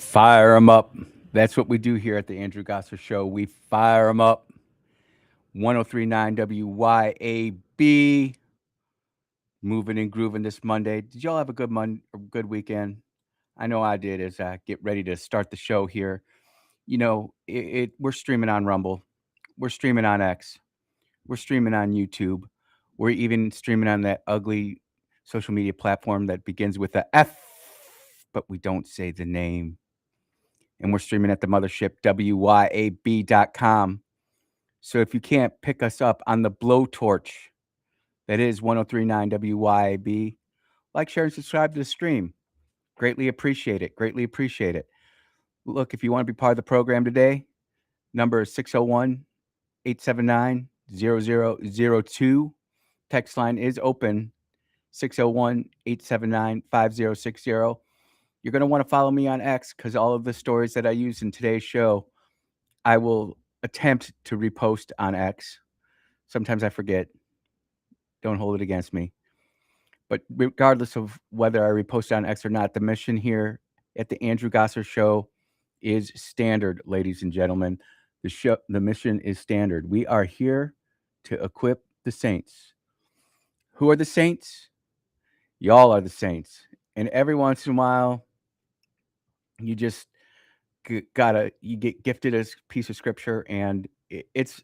Fire them up. That's what we do here at the Andrew Gosser Show. We fire them up. 1039 WYAB. Moving and grooving this Monday. Did y'all have a good weekend? I know I did as I get ready to start the show here. We're streaming on Rumble. We're streaming on X. We're streaming on YouTube. We're even streaming on that ugly social media platform that begins with a F, but we don't say the name. And we're streaming at the mothership, WYAB.com. So if you can't pick us up on the blowtorch, that is 1039 WYAB, like, share, and subscribe to the stream. Greatly appreciate it. Greatly appreciate it. Look, if you want to be part of the program today, number is 601-879-0002. Text line is open, 601-879-5060. You're going to want to follow me on X because all of the stories that I use in today's show, I will attempt to repost on X. Sometimes I forget. Don't hold it against me. But regardless of whether I repost on X or not, the mission here at the Andrew Gosser Show is standard, ladies and gentlemen. The mission is standard. We are here to equip the saints. Who are the saints? Y'all are the saints. And every once in a while, you just you get gifted a piece of scripture, and it's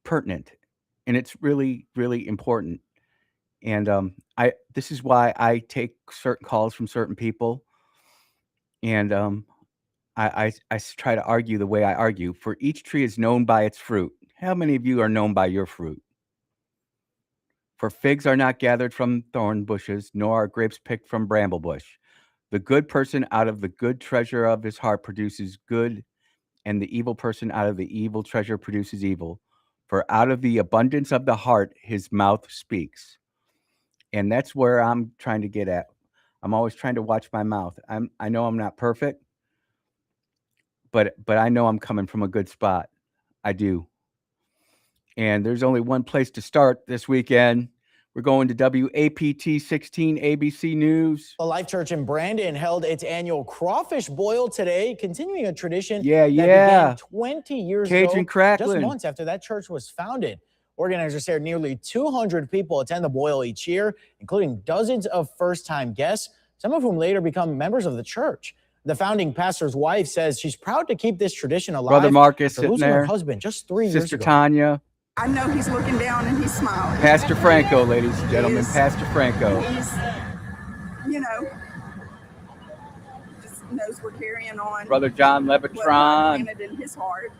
pertinent, and it's really, really important. And this is why I take certain calls from certain people, and I try to argue the way I argue. For each tree is known by its fruit. How many of you are known by your fruit? For figs are not gathered from thorn bushes, nor are grapes picked from bramble bush. The good person out of the good treasure of his heart produces good, and the evil person out of the evil treasure produces evil. For out of the abundance of the heart, his mouth speaks. And that's where I'm trying to get at. I'm always trying to watch my mouth. I know I'm not perfect, but I know I'm coming from a good spot. I do. And there's only one place to start this weekend. We're going to WAPT 16 ABC News. The Life Church in Brandon held its annual crawfish boil today, continuing a tradition that began 20 years Cajun ago, crackling. just months after that church was founded. Organizers said nearly 200 people attend the boil each year, including dozens of first-time guests, some of whom later become members of the church. The founding pastor's wife says she's proud to keep this tradition alive. Brother Marcus after sitting losing there. her husband just 3 years Sister ago. Tanya. I know he's looking down and he's smiling. Pastor Franco, ladies and gentlemen. Pastor Franco. He's, just knows we're carrying on. Brother John what God Levitron. planted in his heart.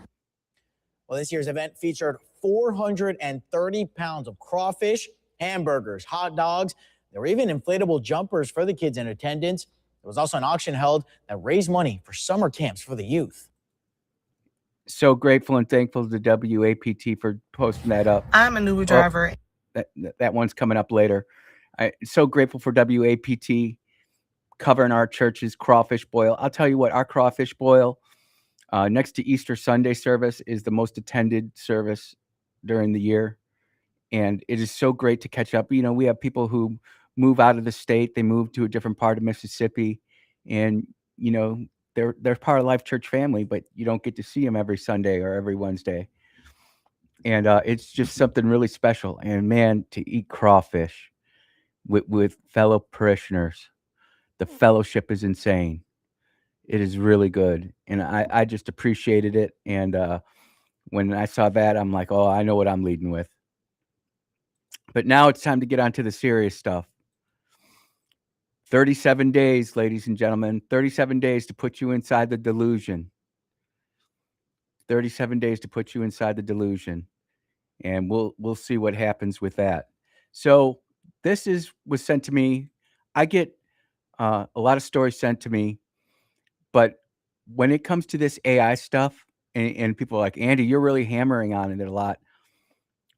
Well, this year's event featured 430 pounds of crawfish, hamburgers, hot dogs. There were even inflatable jumpers for the kids in attendance. There was also an auction held that raised money for summer camps for the youth. So grateful and thankful to WAPT for posting that up. I'm an Uber driver. That one's coming up later. I'm so grateful for WAPT covering our church's crawfish boil. I'll tell you what, our crawfish boil, next to Easter Sunday service, is the most attended service during the year. And it is so great to catch up. We have people who move out of the state. They move to a different part of Mississippi. And, they're part of Life Church family, but you don't get to see them every Sunday or every Wednesday. And it's just something really special. And, man, to eat crawfish with fellow parishioners, the fellowship is insane. It is really good. And I just appreciated it. And when I saw that, I'm like, oh, I know what I'm leading with. But now it's time to get on to the serious stuff. 37 days, ladies and gentlemen. 37 days to put you inside the delusion. 37 days to put you inside the delusion. And we'll see what happens with that. So this was sent to me. I get a lot of stories sent to me. But when it comes to this AI stuff, and people are like, Andy, you're really hammering on it a lot.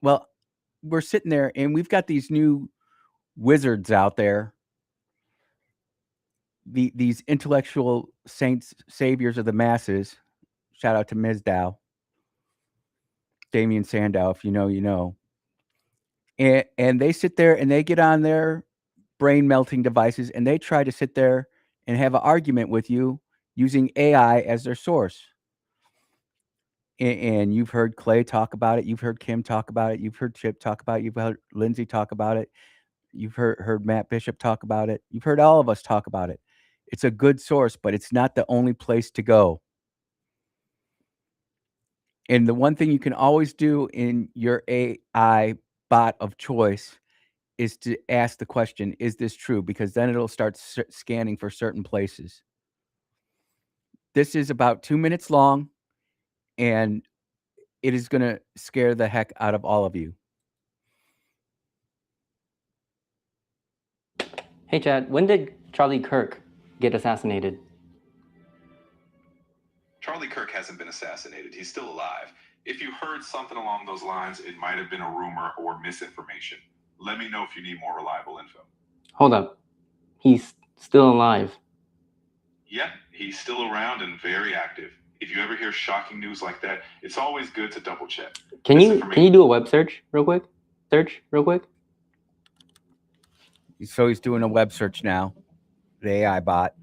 Well, we're sitting there, and we've got these new wizards out there. These intellectual saints, saviors of the masses. Shout out to Ms. Dow. Damian Sandow, if you know, you know. And they sit there and they get on their brain melting devices and they try to sit there and have an argument with you using AI as their source. And you've heard Clay talk about it. You've heard Kim talk about it. You've heard Chip talk about it. You've heard Lindsay talk about it. You've heard Matt Bishop talk about it. You've heard all of us talk about it. It's a good source, but it's not the only place to go. And the one thing you can always do in your AI bot of choice is to ask the question, is this true? Because then it'll start scanning for certain places. This is about 2 minutes long, and it is going to scare the heck out of all of you. Hey, Chad, when did Charlie Kirk get assassinated? Charlie Kirk hasn't been assassinated. He's still alive. If you heard something along those lines, it might have been a rumor or misinformation. Let me know if you need more reliable info. Hold up. He's still alive. Yeah, he's still around and very active. If you ever hear shocking news like that, it's always good to double check. Can you do a web search real quick? So he's doing a web search now. The AI bot.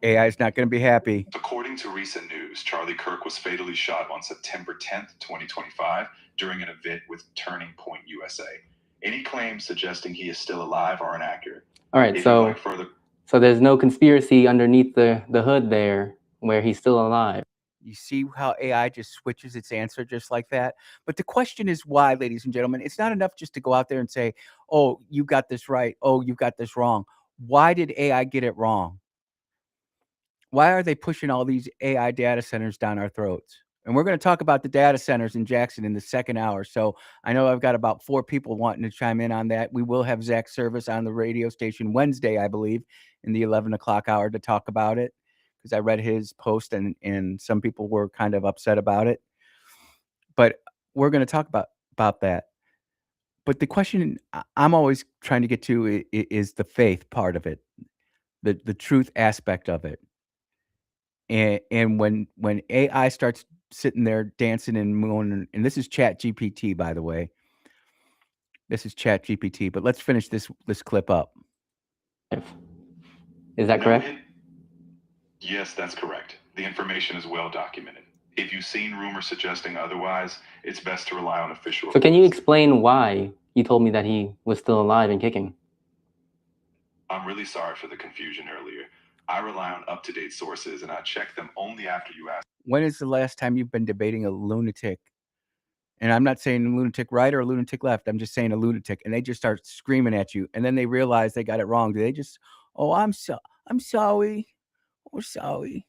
AI is not going to be happy. According to recent news, Charlie Kirk was fatally shot on September 10th, 2025, during an event with Turning Point USA. Any claims suggesting he is still alive are inaccurate. All right, so there's no conspiracy underneath the hood there where he's still alive. You see how AI just switches its answer just like that? But the question is why, ladies and gentlemen? It's not enough just to go out there and say, oh, you got this right. Oh, you got this wrong. Why did AI get it wrong? Why are they pushing all these AI data centers down our throats? And we're going to talk about the data centers in Jackson in the second hour. So I know I've got about 4 people wanting to chime in on that. We will have Zach Service on the radio station Wednesday, I believe, in the 11 o'clock hour to talk about it, because I read his post and some people were kind of upset about it. But we're going to talk about that. But the question I'm always trying to get to is the faith part of it, the truth aspect of it. And when AI starts sitting there dancing and mooning, and this is Chat GPT, by the way. This is Chat GPT, but let's finish this clip up. Is that correct? Yes, that's correct. The information is well documented. If you've seen rumors suggesting otherwise, it's best to rely on official reports. So can you explain why you told me that he was still alive and kicking? I'm really sorry for the confusion earlier. I rely on up-to-date sources, and I check them only after you ask. When is the last time you've been debating a lunatic? And I'm not saying a lunatic right or a lunatic left. I'm just saying a lunatic. And they just start screaming at you. And then they realize they got it wrong. Do they just, oh, I'm sorry. Oh, sorry.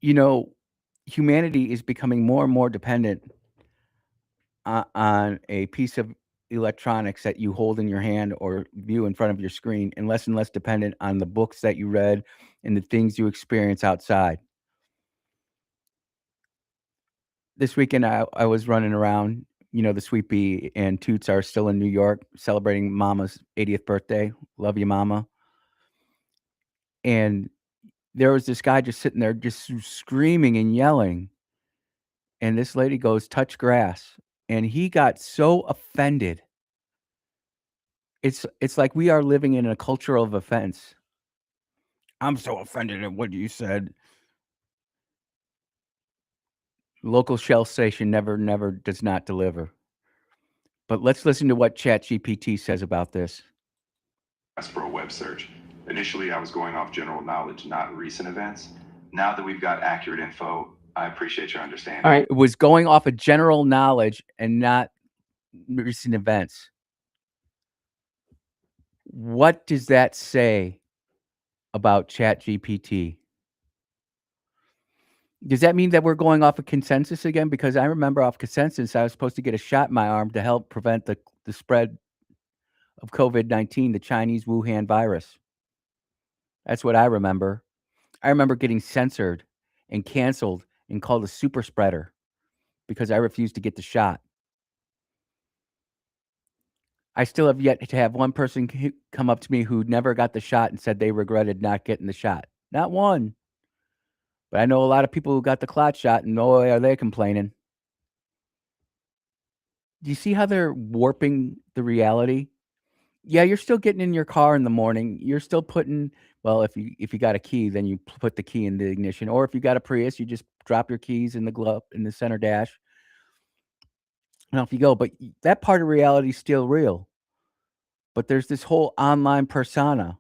You know, humanity is becoming more and more dependent on a piece of electronics that you hold in your hand or view in front of your screen, and less dependent on the books that you read and the things you experience outside. This weekend, I was running around. You know, the Sweet Bee and Toots are still in New York celebrating Mama's 80th birthday. Love you, Mama. And there was this guy just sitting there just screaming and yelling. And this lady goes, touch grass. And he got so offended. It's like we are living in a culture of offense. I'm so offended at what you said. Local Shell station never does not deliver. But let's listen to what ChatGPT says about this. Ask for a web search. Initially, I was going off general knowledge, not recent events. Now that we've got accurate info, I appreciate your understanding. All right. It was going off of general knowledge and not recent events. What does that say about ChatGPT? Does that mean that we're going off of consensus again? Because I remember off consensus, I was supposed to get a shot in my arm to help prevent the spread of COVID-19, the Chinese Wuhan virus. That's what I remember. I remember getting censored and canceled and called a super spreader because I refused to get the shot. I still have yet to have one person come up to me who never got the shot and said they regretted not getting the shot. Not one. But I know a lot of people who got the clot shot, and boy, are they complaining. Do you see how they're warping the reality? Yeah, you're still getting in your car in the morning. You're still putting well, if you got a key, then you put the key in the ignition, or if you got a Prius, you just drop your keys in the glove in the center dash, and off you go. But that part of reality is still real. But there's this whole online persona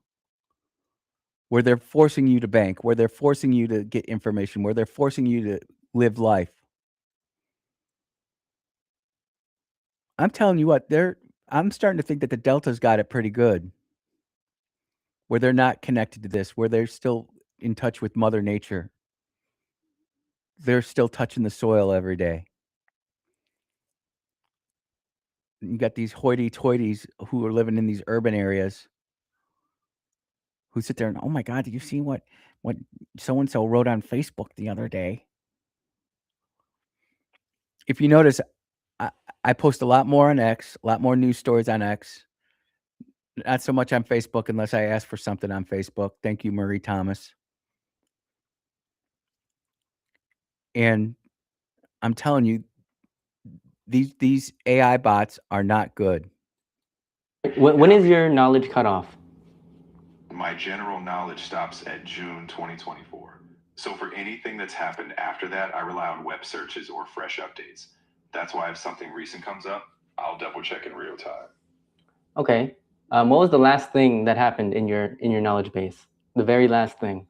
where they're forcing you to bank, where they're forcing you to get information, where they're forcing you to live life. I'm telling you what, I'm starting to think that the Delta's got it pretty good, where they're not connected to this, where they're still in touch with Mother Nature. They're still touching the soil every day. You got these hoity-toities who are living in these urban areas who sit there and, "Oh my god, did you see what so and so wrote on Facebook the other day?" If you notice, I I post a lot more on X, a lot more news stories on X, not so much on Facebook unless I ask for something on Facebook. Thank you, Marie Thomas. And I'm telling you, these AI bots are not good. When is your knowledge cut off? My general knowledge stops at June 2024. So for anything that's happened after that, I rely on web searches or fresh updates. That's why if something recent comes up, I'll double check in real time. Okay. What was the last thing that happened in your knowledge base? The very last thing.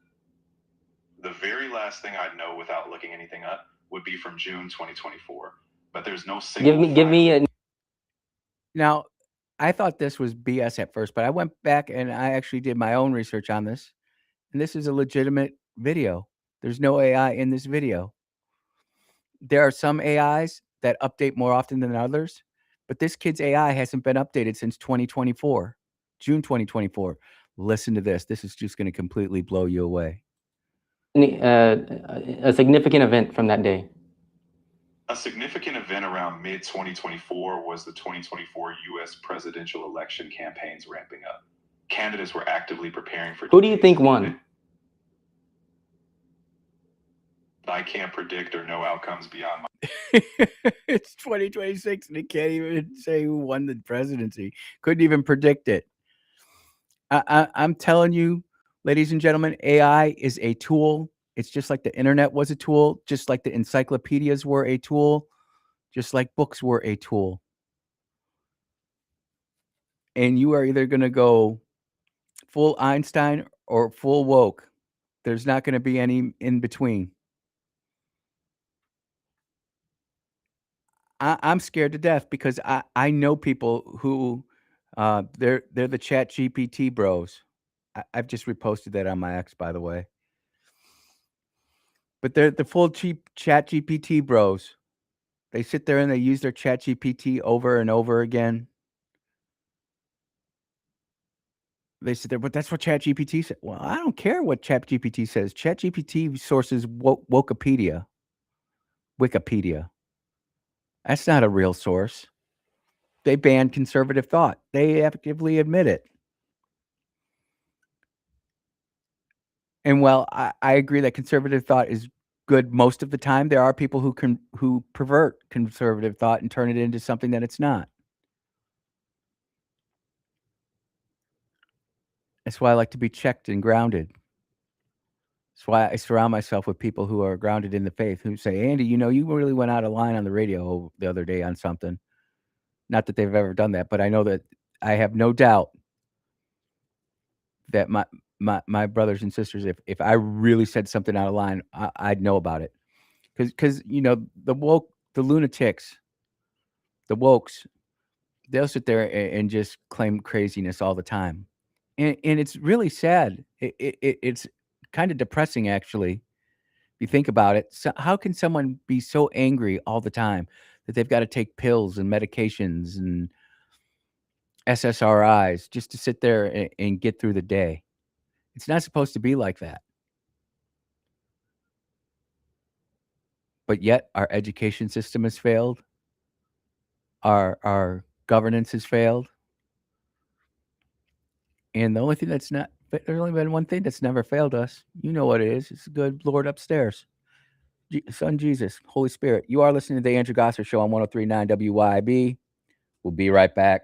The very last thing I'd know without looking anything up would be from June 2024. But there's no single Give me a Now, I thought this was BS at first, but I went back and I actually did my own research on this, and this is a legitimate video. There's no AI in this video. There are some AIs that update more often than others, but this kid's AI hasn't been updated since 2024, June 2024. Listen to this. This is just gonna completely blow you away. a significant event from that day. A significant event around mid 2024 was the 2024 US presidential election campaigns ramping up. Candidates were actively preparing for. Who do you think won? I can't predict or know outcomes beyond my. It's 2026 and they can't even say who won the presidency. Couldn't even predict it. I'm telling you, ladies and gentlemen, AI is a tool. It's just like the internet was a tool, just like the encyclopedias were a tool, just like books were a tool. And you are either going to go full Einstein or full woke. There's not going to be any in between. I'm scared to death because I know people who they're the Chat GPT bros. I've just reposted that on my X, by the way. But they're the full cheap Chat GPT bros. They sit there and they use their Chat GPT over and over again. They sit there, but that's what Chat GPT said. Well, I don't care what Chat GPT says. Chat GPT sources Wikipedia. Wikipedia. That's not a real source. They banned conservative thought. They actively admit it. And while I agree that conservative thought is good most of the time, there are people who pervert conservative thought and turn it into something that it's not. That's why I like to be checked and grounded. That's why I surround myself with people who are grounded in the faith, who say, "Andy, you really went out of line on the radio the other day on something." Not that they've ever done that, but I know that I have no doubt that my brothers and sisters, if I really said something out of line, I'd know about it. Because the woke, the lunatics, the wokes, they'll sit there and just claim craziness all the time, and it's really sad. It's kind of depressing, actually, if you think about it. So how can someone be so angry all the time that they've got to take pills and medications and SSRIs just to sit there and get through the day? It's not supposed to be like that. But yet our education system has failed. Our governance has failed. And the only thing that's not there's only been one thing that's never failed us. You know what it is. It's the good Lord upstairs. Son Jesus, Holy Spirit. You are listening to the Andrew Gosser Show on 103.9 WYAB. We'll be right back.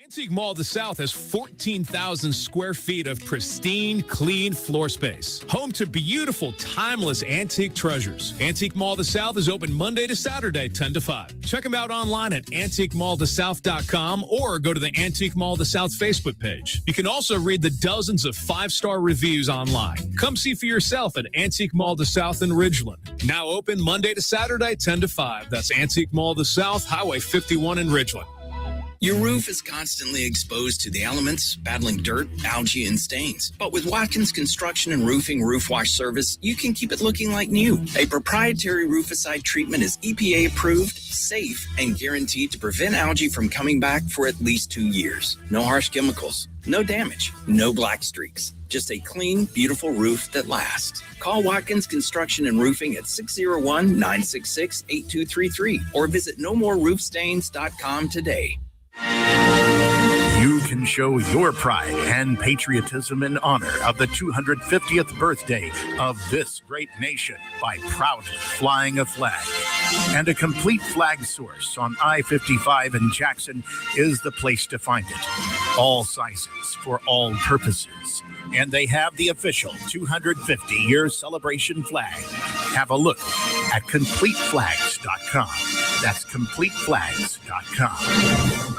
Antique Mall of the South has 14,000 square feet of pristine, clean floor space. Home to beautiful, timeless antique treasures. Antique Mall of the South is open Monday to Saturday, 10 to 5. Check them out online at antiquemallofthesouth.com or go to the Antique Mall of the South Facebook page. You can also read the dozens of 5-star reviews online. Come see for yourself at Antique Mall of the South in Ridgeland. Now open Monday to Saturday, 10 to 5. That's Antique Mall of the South, Highway 51 in Ridgeland. Your roof is constantly exposed to the elements, battling dirt, algae, and stains. But with Watkins Construction and Roofing Roof Wash Service, you can keep it looking like new. A proprietary rooficide treatment is EPA approved, safe, and guaranteed to prevent algae from coming back for at least 2 years. No harsh chemicals, no damage, no black streaks. Just a clean, beautiful roof that lasts. Call Watkins Construction and Roofing at 601-966-8233 or visit nomoreroofstains.com today. You can show your pride and patriotism in honor of the 250th birthday of this great nation by proudly flying a flag. And a complete flag source on I-55 in Jackson is the place to find it. All sizes for all purposes. And they have the official 250-year celebration flag. Have a look at CompleteFlags.com. That's CompleteFlags.com.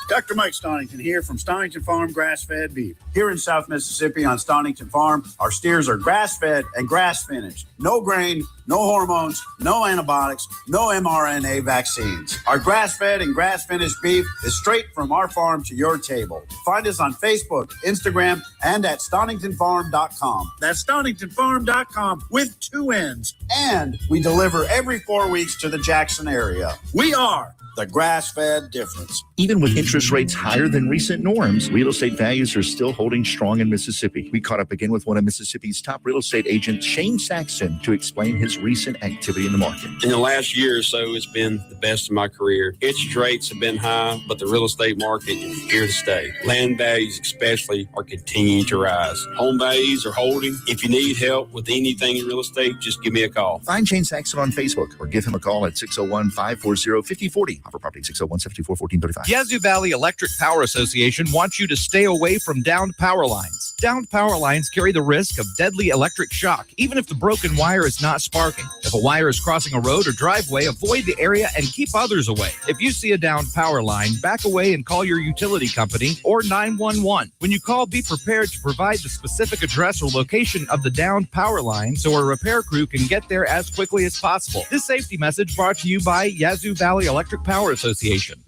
Dr. Mike Stonington here from Stonington Farm Grass-Fed Beef. Here in South Mississippi on Stonington Farm, our steers are grass-fed and grass-finished. No grain, no hormones, no antibiotics, no mRNA vaccines. Our grass-fed and grass-finished beef is straight from our farm to your table. Find us on Facebook, Instagram, and at StoningtonFarm.com. That's StoningtonFarm.com with 2 N's. And we deliver every 4 weeks to the Jackson area. We are the grass-fed difference. Even with interest rates higher than recent norms, real estate values are still holding strong in Mississippi. We caught up again with one of Mississippi's top real estate agents, Shane Saxon, to explain his recent activity in the market. In the last year or so, it's been the best of my career. Interest rates have been high, but the real estate market is here to stay. Land values especially are continuing to rise. Home values are holding. If you need help with anything in real estate, just give me a call. Find Shane Saxon on Facebook or give him a call at 601-540-5040. Offer property 601-724-1435. Yazoo Valley Electric Power Association wants you to stay away from downed power lines. Downed power lines carry the risk of deadly electric shock, even if the broken wire is not sparking. If a wire is crossing a road or driveway, avoid the area and keep others away. If you see a downed power line, back away and call your utility company or 911. When you call, be prepared to provide the specific address or location of the downed power line so a repair crew can get there as quickly as possible. This safety message brought to you by Yazoo Valley Electric Power Association.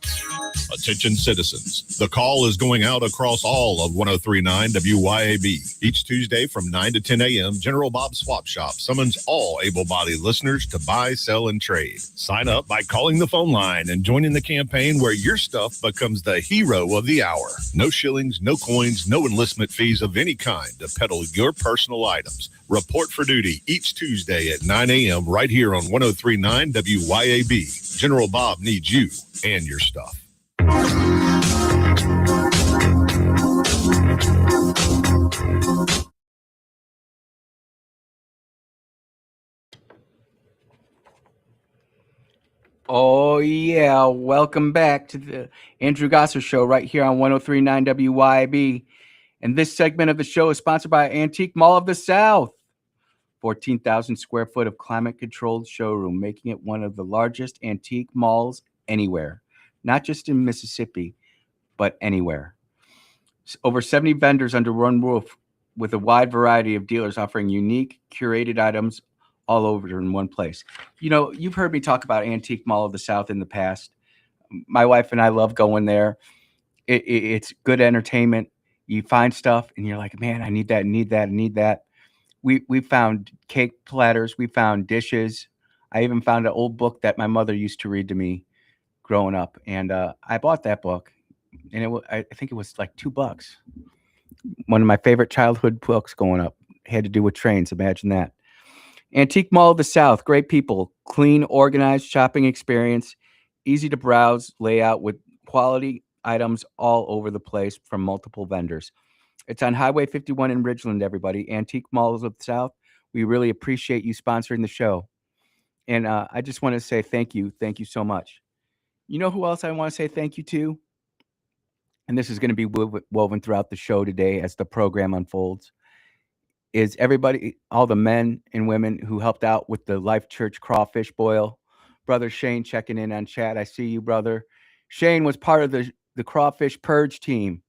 Attention citizens, the call is going out across all of 103.9 WYAB. Each Tuesday from 9 to 10 a.m., General Bob Swap Shop summons all able-bodied listeners to buy, sell, and trade. Sign up by calling the phone line and joining the campaign where your stuff becomes the hero of the hour. No shillings, no coins, no enlistment fees of any kind to peddle your personal items. Report for duty each Tuesday at 9 a.m. right here on 103.9 WYAB. General Bob needs you and your stuff. Oh, yeah. Welcome back to the Andrew Gosser Show right here on 103.9 WYAB. And this segment of the show is sponsored by Antique Mall of the South. 14,000 square foot of climate-controlled showroom, making it one of the largest antique malls anywhere. Not just in Mississippi, but anywhere. Over 70 vendors under one roof with a wide variety of dealers offering unique, curated items all over in one place. You know, you've heard me talk about Antique Mall of the South in the past. My wife and I love going there. It's good entertainment. You find stuff and you're like, man, I need that, need that, need that. We found cake platters. We found dishes. I even found an old book that my mother used to read to me growing up. And I bought that book. And I think it was like $2. One of my favorite childhood books going up. Had to do with trains. Imagine that. Antique Mall of the South. Great people. Clean, organized shopping experience. Easy to browse layout with quality items all over the place from multiple vendors. It's on Highway 51 in Ridgeland, everybody. Antique Malls of the South. We really appreciate you sponsoring the show. And I just want to say thank you. Thank you so much. You know who else I want to say thank you to? and this is going to be woven throughout the show today as the program unfolds, is everybody, all the men and women who helped out with the Life Church crawfish boil. Brother Shane checking in on chat. I see you, brother. Shane was part of the crawfish purge team.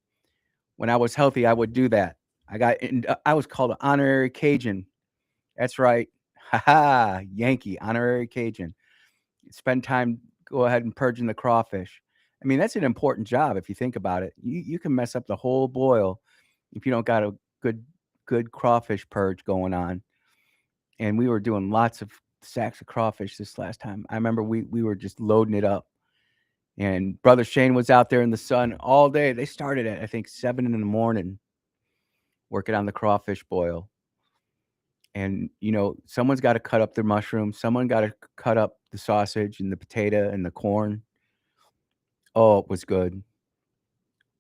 When I was healthy, I would do that. I was called an honorary Cajun. That's right. Ha ha, Yankee, honorary Cajun. Spend time, go ahead and purging the crawfish. I mean, that's an important job if you think about it. You can mess up the whole boil if you don't got a good crawfish purge going on. And we were doing lots of sacks of crawfish this last time. I remember we were just loading it up. And Brother Shane was out there in the sun all day. They started at, I think, 7 in the morning working on the crawfish boil. And, someone's got to cut up their mushrooms. Someone got to cut up the sausage and the potato and the corn. Oh, it was good.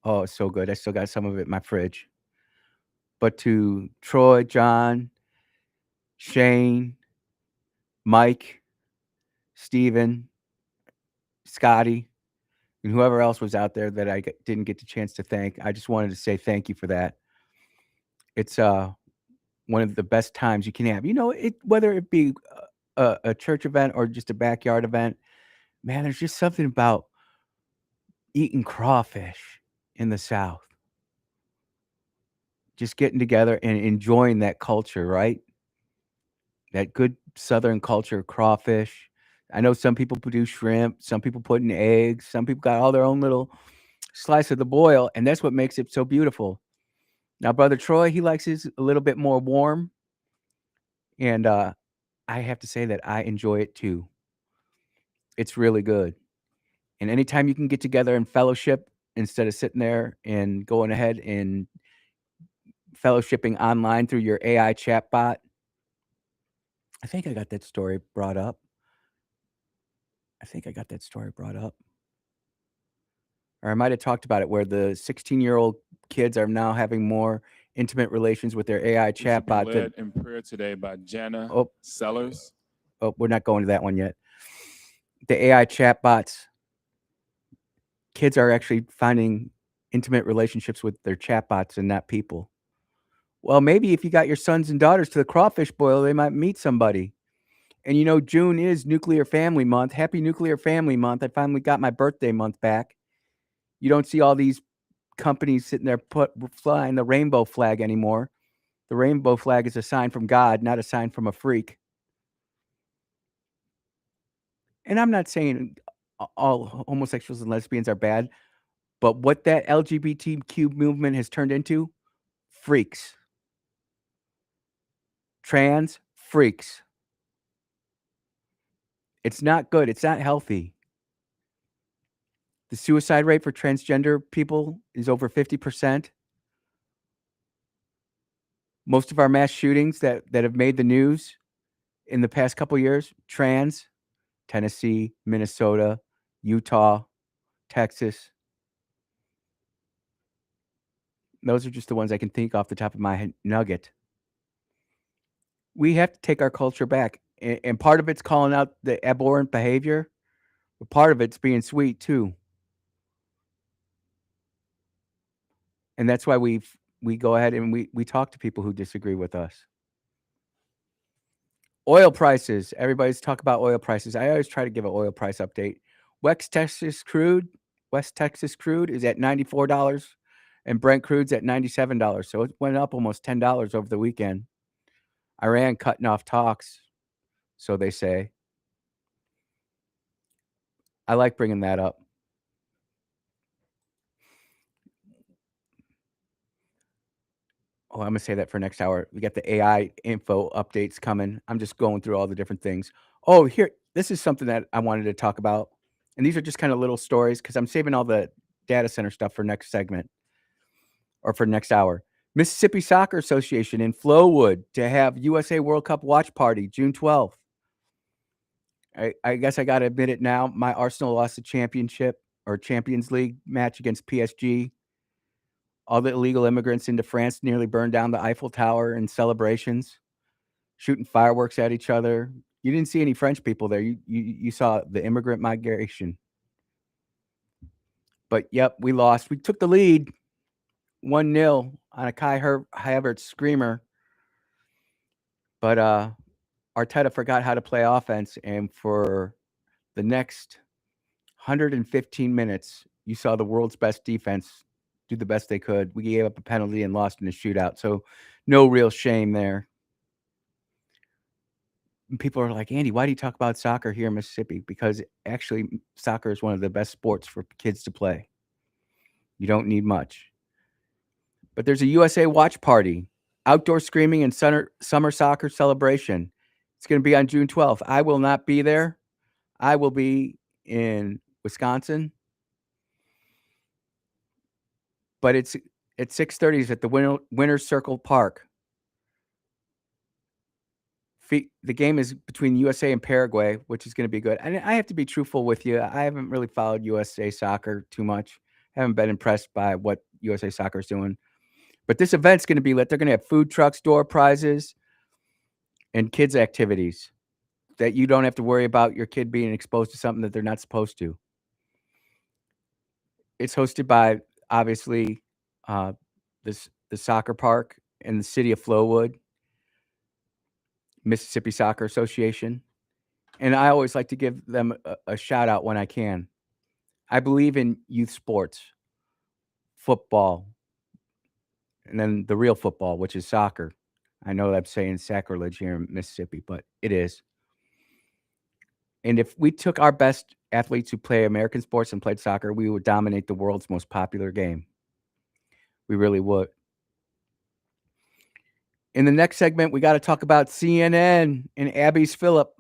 Oh, it's so good. I still got some of it in my fridge. But to Troy, John, Shane, Mike, Steven, Scotty, and whoever else was out there that I didn't get the chance to thank, I just wanted to say thank you for that. It's one of the best times you can have. Whether it be a church event or just a backyard event, man, there's just something about eating crawfish in the South. Just getting together and enjoying that culture, right? That good Southern culture, crawfish. I know some people do shrimp, some people put in eggs, some people got all their own little slice of the boil, and that's what makes it so beautiful. Now, Brother Troy, he likes his a little bit more warm, and I have to say that I enjoy it too. It's really good. And anytime you can get together and fellowship instead of sitting there and going ahead and fellowshipping online through your AI chatbot. I think I got that story brought up. Or I might have talked about it where the 16-year-old kids are now having more intimate relations with their AI chatbot. We should be led in prayer today by Jana Sellers. Oh, we're not going to that one yet. The AI chatbots, kids are actually finding intimate relationships with their chatbots and not people. Well, maybe if you got your sons and daughters to the crawfish boil, they might meet somebody. And June is Nuclear Family Month. Happy Nuclear Family Month. I finally got my birthday month back. You don't see all these companies sitting there flying the rainbow flag anymore. The rainbow flag is a sign from God, not a sign from a freak. And I'm not saying all homosexuals and lesbians are bad, but what that LGBTQ movement has turned into, freaks. Trans freaks. It's not good. It's not healthy. The suicide rate for transgender people is over 50%. Most of our mass shootings that have made the news in the past couple years, trans, Tennessee, Minnesota, Utah, Texas. Those are just the ones I can think off the top of my nugget. We have to take our culture back. And part of it's calling out the abhorrent behavior, but part of it's being sweet too. And that's why we go ahead and we talk to people who disagree with us. Oil prices. Everybody's talking about oil prices. I always try to give an oil price update. West Texas crude is at $94 and Brent crude's at $97. So it went up almost $10 over the weekend. Iran cutting off talks, so they say. I like bringing that up. Oh, I'm going to say that for next hour. We got the AI info updates coming. I'm just going through all the different things. Oh, here, this is something that I wanted to talk about. And these are just kind of little stories because I'm saving all the data center stuff for next segment or for next hour. Mississippi Soccer Association in Flowood to have USA World Cup watch party June 12th. I guess I got to admit it now. My Arsenal lost the championship or Champions League match against PSG. All the illegal immigrants into France nearly burned down the Eiffel Tower in celebrations, shooting fireworks at each other. You didn't see any French people there. You saw the immigrant migration. But yep, we lost. We took the lead 1-0 on a Kai Havertz screamer. But Arteta forgot how to play offense, and for the next 115 minutes, you saw the world's best defense do the best they could. We gave up a penalty and lost in a shootout, so no real shame there. And people are like, Andy, why do you talk about soccer here in Mississippi? Because actually, soccer is one of the best sports for kids to play. You don't need much. But there's a USA Watch Party, outdoor screaming and summer soccer celebration. It's going to be on June 12th. I will not be there. I will be in Wisconsin. But it's at 6:30 at the Winner's Circle Park. The game is between USA and Paraguay, which is going to be good. And I have to be truthful with you. I haven't really followed USA soccer too much. I haven't been impressed by what USA soccer is doing. But this event's going to be lit. They're going to have food trucks, door prizes, and kids' activities that you don't have to worry about your kid being exposed to something that they're not supposed to. It's hosted by, obviously, the soccer park in the city of Flowood, Mississippi Soccer Association. And I always like to give them a shout out when I can. I believe in youth sports, football, and then the real football, which is soccer. I know I'm saying sacrilege here in Mississippi, but it is. And if we took our best athletes who play American sports and played soccer, we would dominate the world's most popular game. We really would. In the next segment, we got to talk about CNN and Abby's Phillip.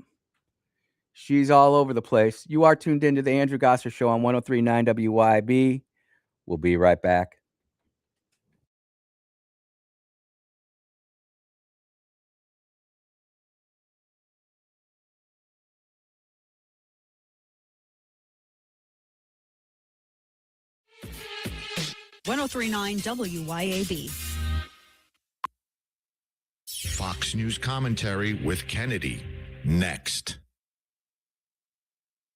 She's all over the place. You are tuned into the Andrew Gosser Show on 103.9 WYAB. We'll be right back. WYAB. Fox News commentary with Kennedy. Next.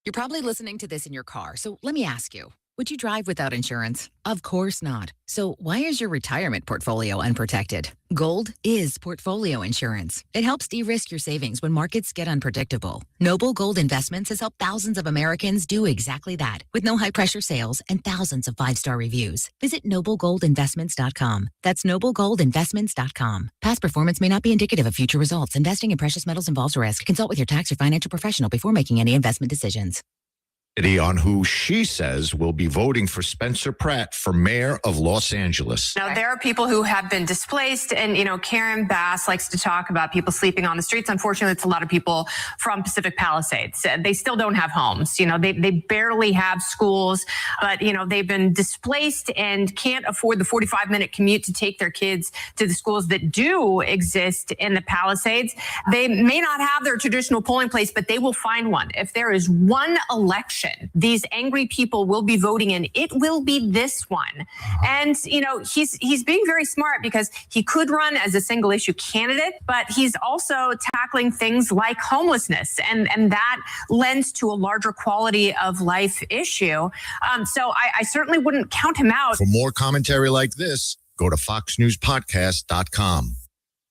You're probably listening to this in your car, so let me ask you, would you drive without insurance? Of course not. So why is your retirement portfolio unprotected? Gold is portfolio insurance. It helps de-risk your savings when markets get unpredictable. Noble Gold Investments has helped thousands of Americans do exactly that, with no high-pressure sales and thousands of 5-star reviews. Visit noblegoldinvestments.com. That's noblegoldinvestments.com. Past performance may not be indicative of future results. Investing in precious metals involves risk. Consult with your tax or financial professional before making any investment decisions. On who she says will be voting for Spencer Pratt for mayor of Los Angeles. Now, there are people who have been displaced, and, Karen Bass likes to talk about people sleeping on the streets. Unfortunately, it's a lot of people from Pacific Palisades. They still don't have homes. They barely have schools, but, they've been displaced and can't afford the 45-minute commute to take their kids to the schools that do exist in the Palisades. They may not have their traditional polling place, but they will find one. If there is one election these angry people will be voting in, it will be this one. And, he's being very smart because he could run as a single issue candidate, but he's also tackling things like homelessness. And that lends to a larger quality of life issue. So I certainly wouldn't count him out. For more commentary like this, go to foxnewspodcast.com.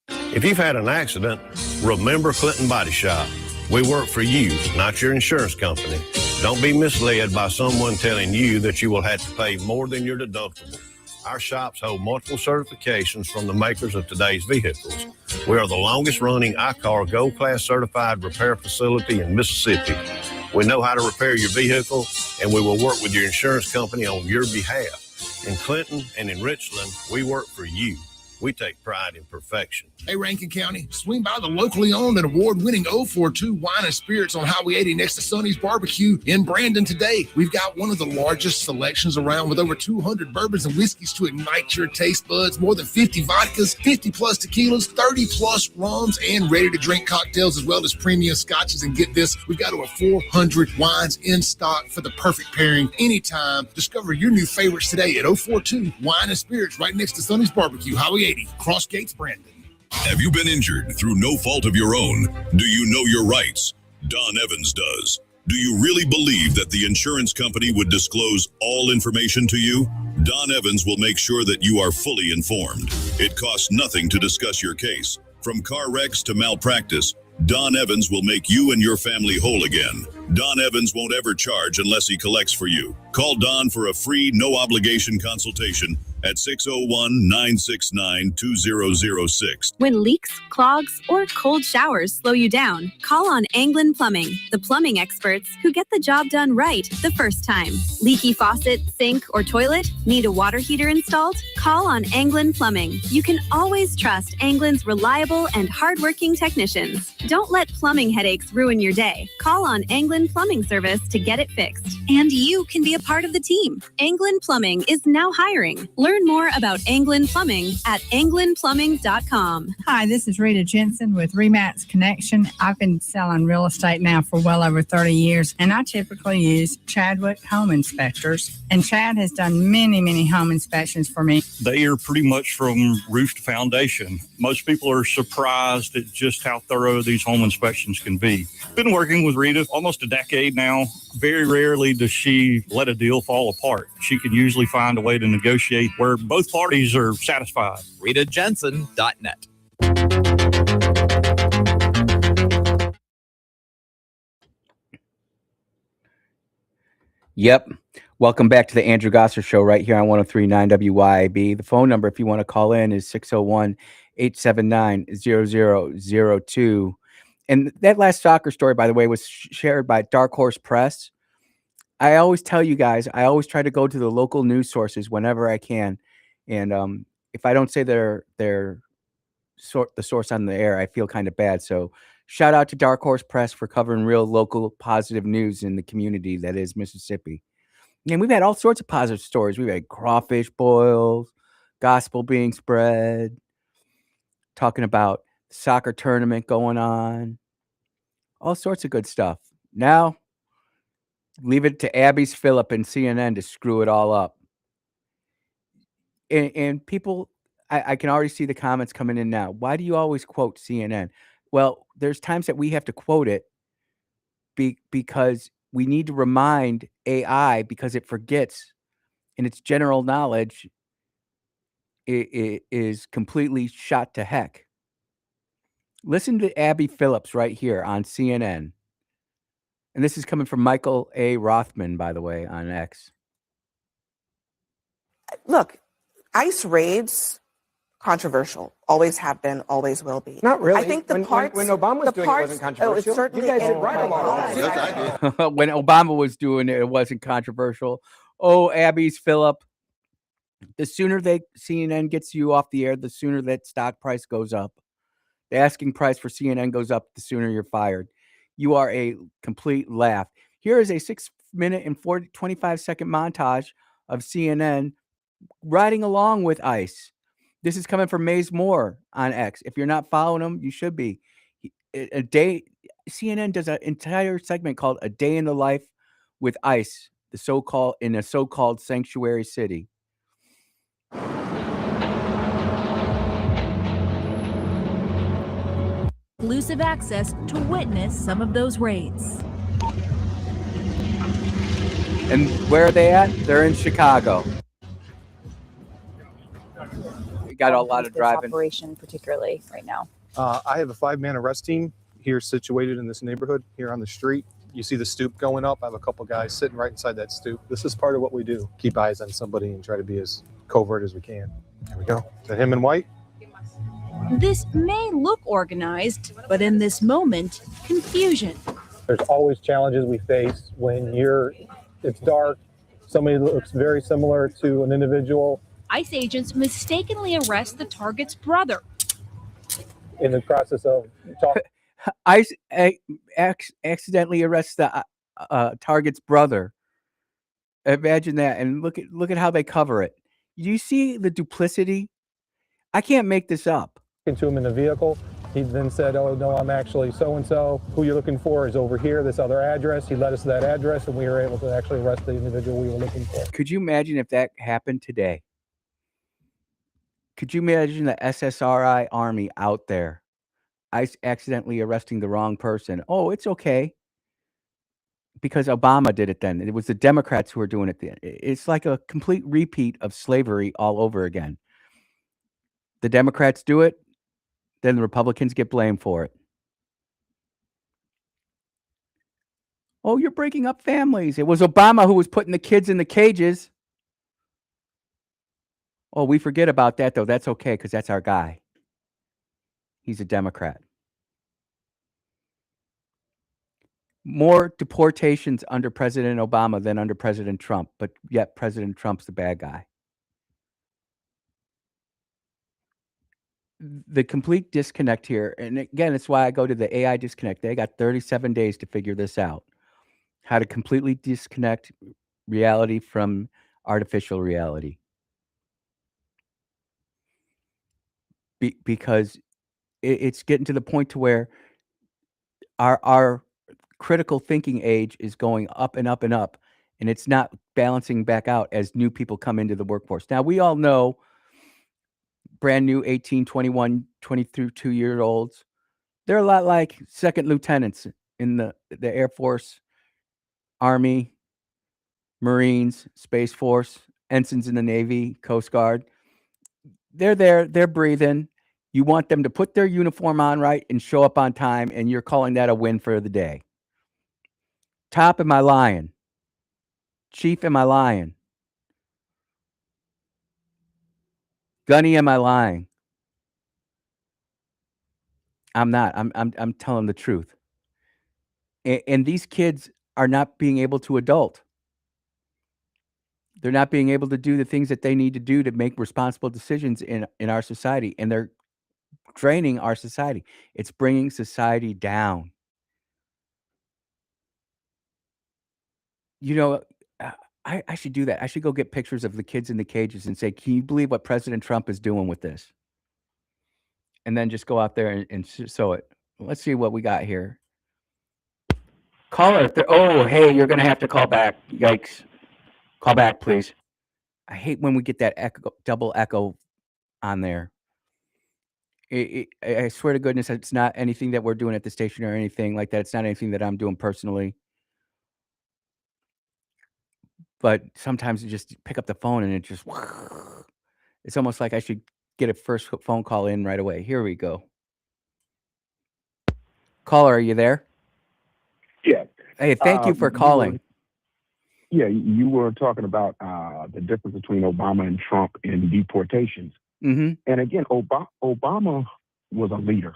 If you've had an accident, remember Clinton Body Shop. We work for you, not your insurance company. Don't be misled by someone telling you that you will have to pay more than your deductible. Our shops hold multiple certifications from the makers of today's vehicles. We are the longest running ICAR Gold Class certified repair facility in Mississippi. We know how to repair your vehicle, and we will work with your insurance company on your behalf. In Clinton and in Richland, we work for you. We take pride in perfection. Hey, Rankin County, swing by the locally owned and award-winning 042 Wine and Spirits on Highway 80 next to Sonny's Barbecue in Brandon today. We've got one of the largest selections around with over 200 bourbons and whiskeys to ignite your taste buds, more than 50 vodkas, 50-plus tequilas, 30-plus rums, and ready-to-drink cocktails, as well as premium scotches. And get this, we've got over 400 wines in stock for the perfect pairing anytime. Discover your new favorites today at 042 Wine and Spirits right next to Sonny's Barbecue, Highway 80, Cross Gates, Brandon. Have you been injured through no fault of your own? Do you know your rights? Don Evans does. Do you really believe that the insurance company would disclose all information to you? Don Evans will make sure that you are fully informed. It costs nothing to discuss your case. From car wrecks to malpractice, Don Evans will make you and your family whole again. Don Evans won't ever charge unless he collects for you. Call Don for a free, no-obligation consultation at 601-969-2006. When leaks, clogs, or cold showers slow you down, call on Anglin Plumbing, the plumbing experts who get the job done right the first time. Leaky faucet, sink, or toilet? Need a water heater installed? Call on Anglin Plumbing. You can always trust Anglin's reliable and hardworking technicians. Don't let plumbing headaches ruin your day. Call on Anglin Plumbing Service to get it fixed. And you can be a part of the team. Anglin Plumbing is now hiring. Learn more about Anglin Plumbing at anglinplumbing.com. Hi, this is Rita Jensen with Remax Connection. I've been selling real estate now for well over 30 years, and I typically use Chadwick Home Inspectors. And Chad has done many home inspections for me. They are pretty much from roof to foundation. Most people are surprised at just how thorough these home inspections can be. Been working with Rita almost a decade now. Very rarely does she let a deal fall apart. She can usually find a way to negotiate where both parties are satisfied. RitaJensen.net. Yep. Welcome back to the Andrew Gosser Show right here on 103.9 WYAB. The phone number, if you want to call in, is 601-879-0002. And that last soccer story, by the way, was shared by Dark Horse Press. I always tell you guys, I always try to go to the local news sources whenever I can. And if I don't say the source on the air, I feel kind of bad. So shout out to Dark Horse Press for covering real local positive news in the community that is Mississippi. And we've had all sorts of positive stories. We've had crawfish boils, gospel being spread, talking about soccer tournament going on, all sorts of good stuff. Now, leave it to Abby's Phillip and CNN to screw it all up. And people, I can already see the comments coming in now. Why do you always quote CNN? Well, there's times that we have to quote it because we need to remind AI because it forgets, and its general knowledge is completely shot to heck. Listen to Abby Phillips right here on CNN. And this is coming from Michael A. Rothman, by the way, on X. Look, ICE raids, controversial. Always have been, always will be. Not really. I think when Obama was doing it, it wasn't controversial. Certainly you guys is. did right along. Yes, I did. When Obama was doing it, it wasn't controversial. Oh, Abby's Phillip. The sooner CNN gets you off the air, the sooner that stock price goes up. The asking price for CNN goes up, the sooner you're fired. You are a complete laugh. Here is a 6-minute and 25-second montage of CNN riding along with ICE. This is coming from Maze Moore on X. If you're not following him, you should be. CNN does an entire segment called "A Day in the Life with ICE," in a so-called sanctuary city. Exclusive access to witness some of those raids. And where are they at? They're in Chicago. We got a lot of driving. Operation, particularly right now. I have a 5-man arrest team here situated in this neighborhood here on the street. You see the stoop going up. I have a couple guys sitting right inside that stoop. This is part of what we do. Keep eyes on somebody and try to be as covert as we can. There we go. Is that him in white? This may look organized, but in this moment, confusion. There's always challenges we face when it's dark. Somebody looks very similar to an individual. ICE agents mistakenly arrest the target's brother. In the process of talking. ICE accidentally arrests the target's brother. Imagine that, and look at how they cover it. You see the duplicity? I can't make this up. To him in the vehicle, he then said, "Oh no, I'm actually so and so. Who you're looking for is over here. This other address." He led us to that address, and we were able to actually arrest the individual we were looking for. Could you imagine if that happened today? Could you imagine the SSRI army out there? ICE accidentally arresting the wrong person. Oh, it's okay. because Obama did it then. It was the Democrats who were doing it then. It's like a complete repeat of slavery all over again. The Democrats do it, then the Republicans get blamed for it. Oh, you're breaking up families. It was Obama who was putting the kids in the cages. Oh, we forget about that, though. That's okay, because that's our guy. He's a Democrat. More deportations under President Obama than under President Trump, but yet President Trump's the bad guy. The complete disconnect here, and again, it's why I go to the AI disconnect. They got 37 days to figure this out. How to completely disconnect reality from artificial reality. Because it's getting to the point to where our critical thinking age is going up and up and up, and it's not balancing back out as new people come into the workforce. Now, we all know brand new 18, 21, 22-year-olds, they're a lot like second lieutenants in the Air Force, Army, Marines, Space Force, ensigns in the Navy, Coast Guard. They're there, they're breathing. You want them to put their uniform on right and show up on time, and you're calling that a win for the day. Top, am I lying? Chief, am I lying? Gunny, am I lying? I'm not. I'm telling the truth. And these kids are not being able to adult. They're not being able to do the things that they need to do to make responsible decisions in our society, and they're draining our society. It's bringing society down. You know, I should do that. I should go get pictures of the kids in the cages and say, "Can you believe what President Trump is doing with this?" And then just go out there and show it. Let's see what we got here. Caller. Oh, hey, you're gonna have to call back. Yikes! Call back, please. I hate when we get that double echo on there. I swear to goodness, it's not anything that we're doing at the station or anything like that. It's not anything that I'm doing personally. But sometimes you just pick up the phone and it just, it's almost like I should get a first phone call in right away. Here we go. Caller, are you there? Yeah. Hey, thank you for calling. You were talking about the difference between Obama and Trump in deportations. Mm-hmm. And again, Obama was a leader.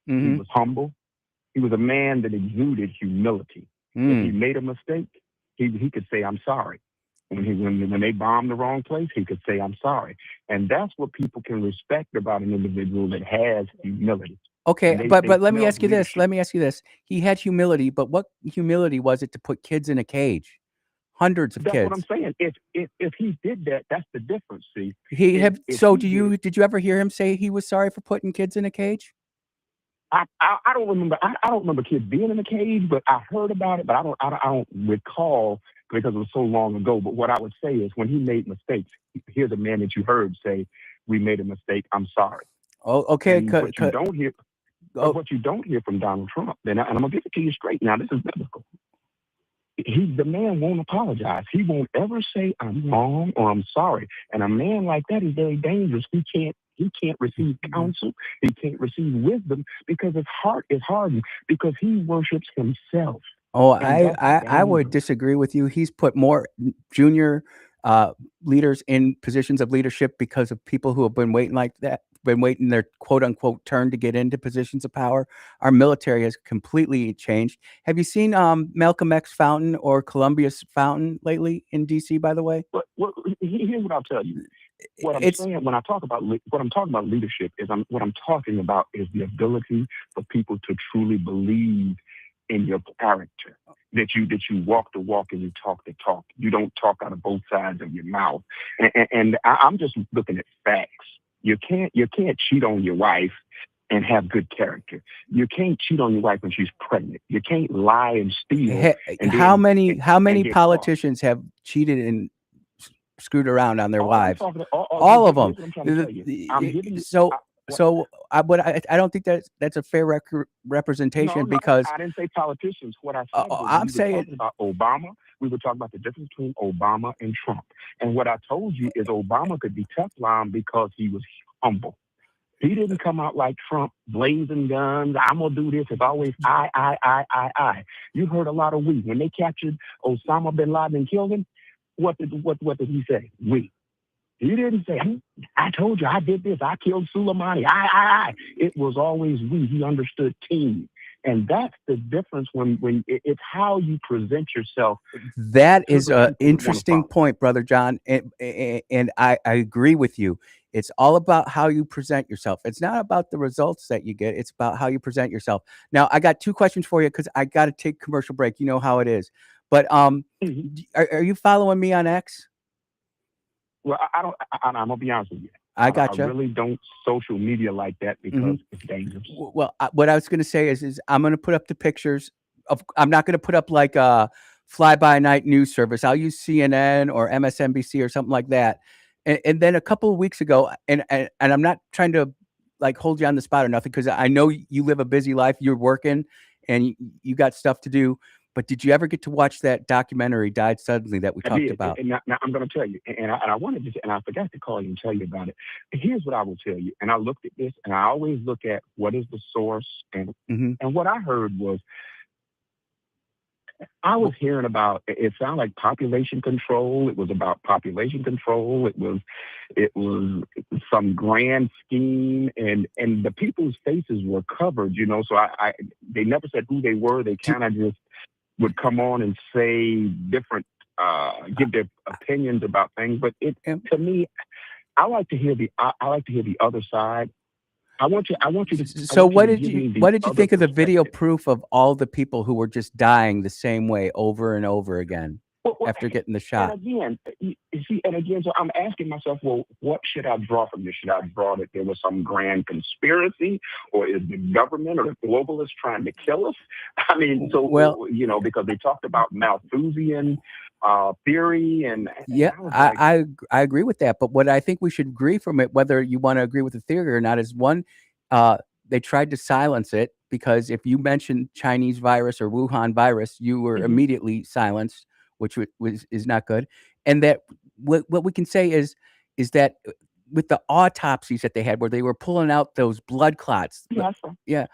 Mm-hmm. He was humble. He was a man that exuded humility. If he made a mistake, he could say, "I'm sorry." When they bombed the wrong place, he could say, "I'm sorry." And that's what people can respect about an individual that has humility. Okay, but let me ask you this. Let me ask you this. He had humility, but what humility was it to put kids in a cage? Hundreds of That's kids. what I'm saying. If he did that, that's the difference. See, did you ever hear him say he was sorry for putting kids in a cage? I don't remember. I don't remember kids being in a cage, but I heard about it. But I don't recall because it was so long ago. But what I would say is, when he made mistakes, here's a man that you heard say, "We made a mistake. I'm sorry." Oh, okay. And what you don't hear from Donald Trump, and I'm gonna give it to you straight now. This is biblical. The man won't apologize. He won't ever say, "I'm wrong" or "I'm sorry." And a man like that is very dangerous. He can't receive counsel. He can't receive wisdom because his heart is hardened because he worships himself. Oh, I would disagree with you. He's put more junior leaders in positions of leadership because of people who have been waiting like that, been waiting their quote unquote turn to get into positions of power. Our military has completely changed. Have you seen Malcolm X Fountain or Columbia's Fountain lately in DC, by the way? Well, here's what I'll tell you. What I'm saying when I talk about what I'm talking about leadership is what I'm talking about is the ability for people to truly believe in your character. That you walk the walk and you talk the talk. You don't talk out of both sides of your mouth. And I'm just looking at facts. You can't cheat on your wife and have good character. You can't cheat on your wife when she's pregnant. You can't lie and steal. How many politicians have cheated and screwed around on their wives? All of them. I don't think that's a fair representation because I didn't say politicians. What I said was I'm we were saying talking about Obama. We were talking about the difference between Obama and Trump. And what I told you is Obama could be Teflon because he was humble. He didn't come out like Trump, blazing guns. I'm gonna do this. It's always I. You heard a lot of we. When they captured Osama bin Laden and killed him, what did he say? We. He didn't say, I told you I did this. I killed Soleimani. I. It was always we. He understood team. And that's the difference when it's how you present yourself. That is an interesting point, Brother John. And I agree with you. It's all about how you present yourself. It's not about the results that you get. It's about how you present yourself. Now, I got 2 questions for you because I got to take commercial break. You know how it is. But are you following me on X? Well, I don't. I'm gonna be honest with you. I gotcha. I really don't social media like that because it's dangerous. Well, what I was going to say is I'm going to put up the pictures of. I'm not going to put up like a fly-by-night news service. I'll use CNN or MSNBC or something like that. And then a couple of weeks ago, and I'm not trying to like hold you on the spot or nothing because I know you live a busy life. You're working and you got stuff to do. But did you ever get to watch that documentary, Died Suddenly, that we talked about? And now I'm going to tell you, and I wanted to, and I forgot to call you and tell you about it. Here's what I will tell you, and I looked at this, and I always look at what is the source, and what I heard was, I was hearing about, it sounded like population control. It was about population control. It was some grand scheme, and the people's faces were covered, so they never said who they were. They kind of just would come on and say different, give their opinions about things. But to me, I like to hear the other side. I want you to. So what did you think of the video proof of all the people who were just dying the same way over and over again after getting the shot? And again, so I'm asking myself, well, what should I draw from this? Should I draw that there was some grand conspiracy, or is the government or the globalists trying to kill us? I mean, because they talked about Malthusian theory, and I agree with that. But what I think we should agree from it, whether you want to agree with the theory or not, is one, they tried to silence it because if you mentioned Chinese virus or Wuhan virus, you were immediately silenced, which is not good. And that what we can say is that with the autopsies that they had, where they were pulling out those blood clots, I saw that.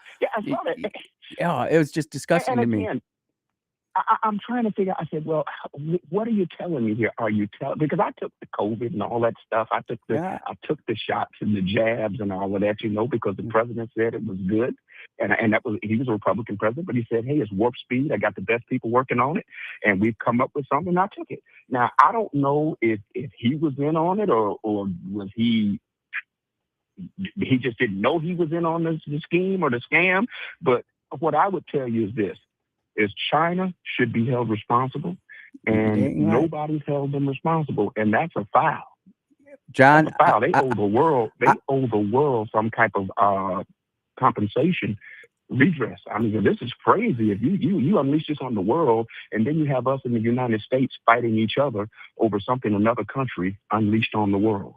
Yeah, it was just disgusting to me. I'm trying to figure out. I said, well, what are you telling me here? Are you telling, because I took the COVID and all that stuff. I took the shots and the jabs and all of that, because the president said it was good. And he was a Republican president, but he said, hey, it's warp speed. I got the best people working on it, and we've come up with something. I took it. Now, I don't know if he was in on it or was he just didn't know he was in on the scheme or the scam. But what I would tell you is this. Is China should be held responsible, and nobody's held them responsible, and that's a foul. John, that's a foul. They owe the world. They owe the world some type of compensation, redress. I mean, this is crazy. If you unleash this on the world, and then you have us in the United States fighting each other over something another country unleashed on the world,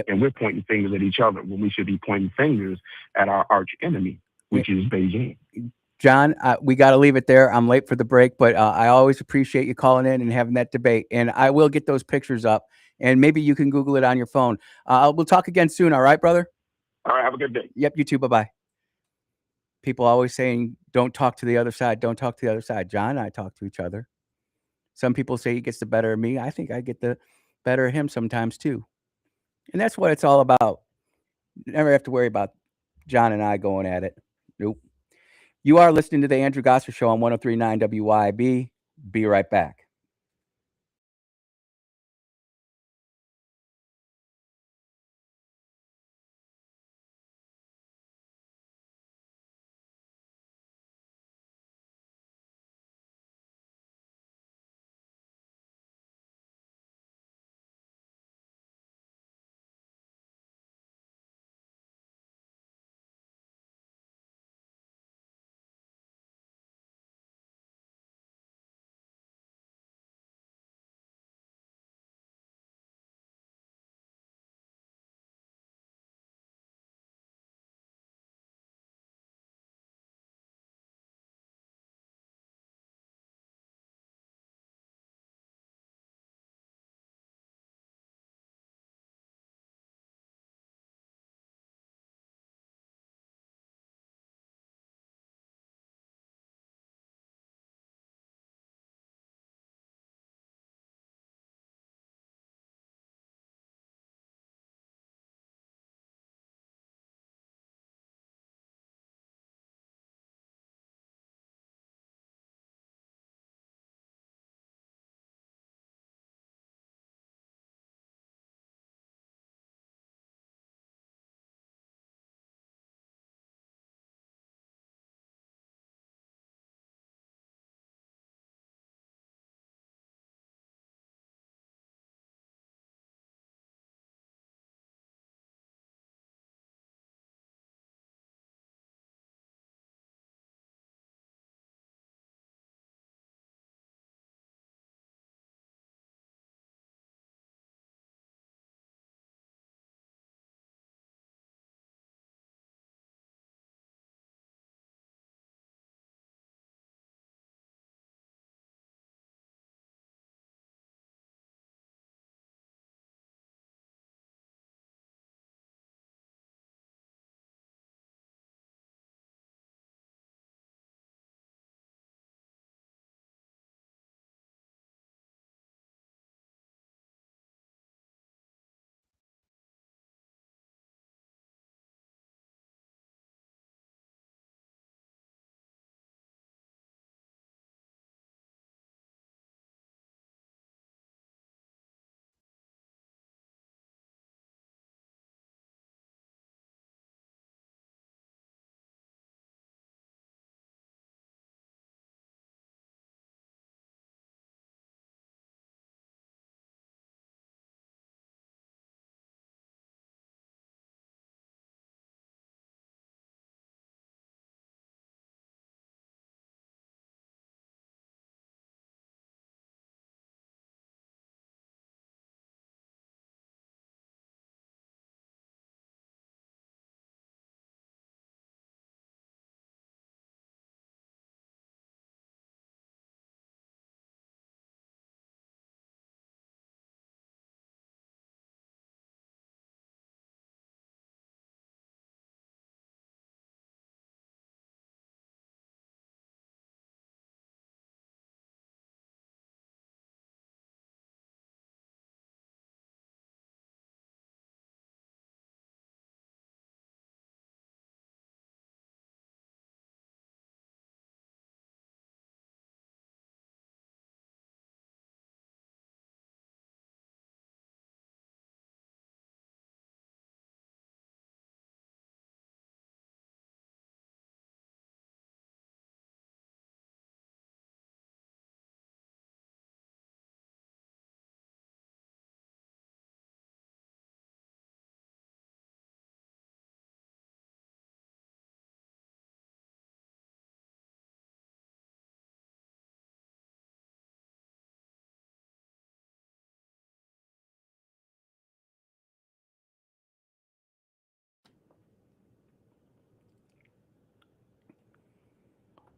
and we're pointing fingers at each other when we should be pointing fingers at our arch enemy, which is Beijing. John, we got to leave it there. I'm late for the break, but I always appreciate you calling in and having that debate. And I will get those pictures up, and maybe you can Google it on your phone. We'll talk again soon. All right, brother? All right. Have a good day. Yep. You too. Bye-bye. People always saying, don't talk to the other side. Don't talk to the other side. John and I talk to each other. Some people say he gets the better of me. I think I get the better of him sometimes too. And that's what it's all about. Never have to worry about John and I going at it. Nope. You are listening to the Andrew Gosser Show on 103.9 WYAB. Be right back.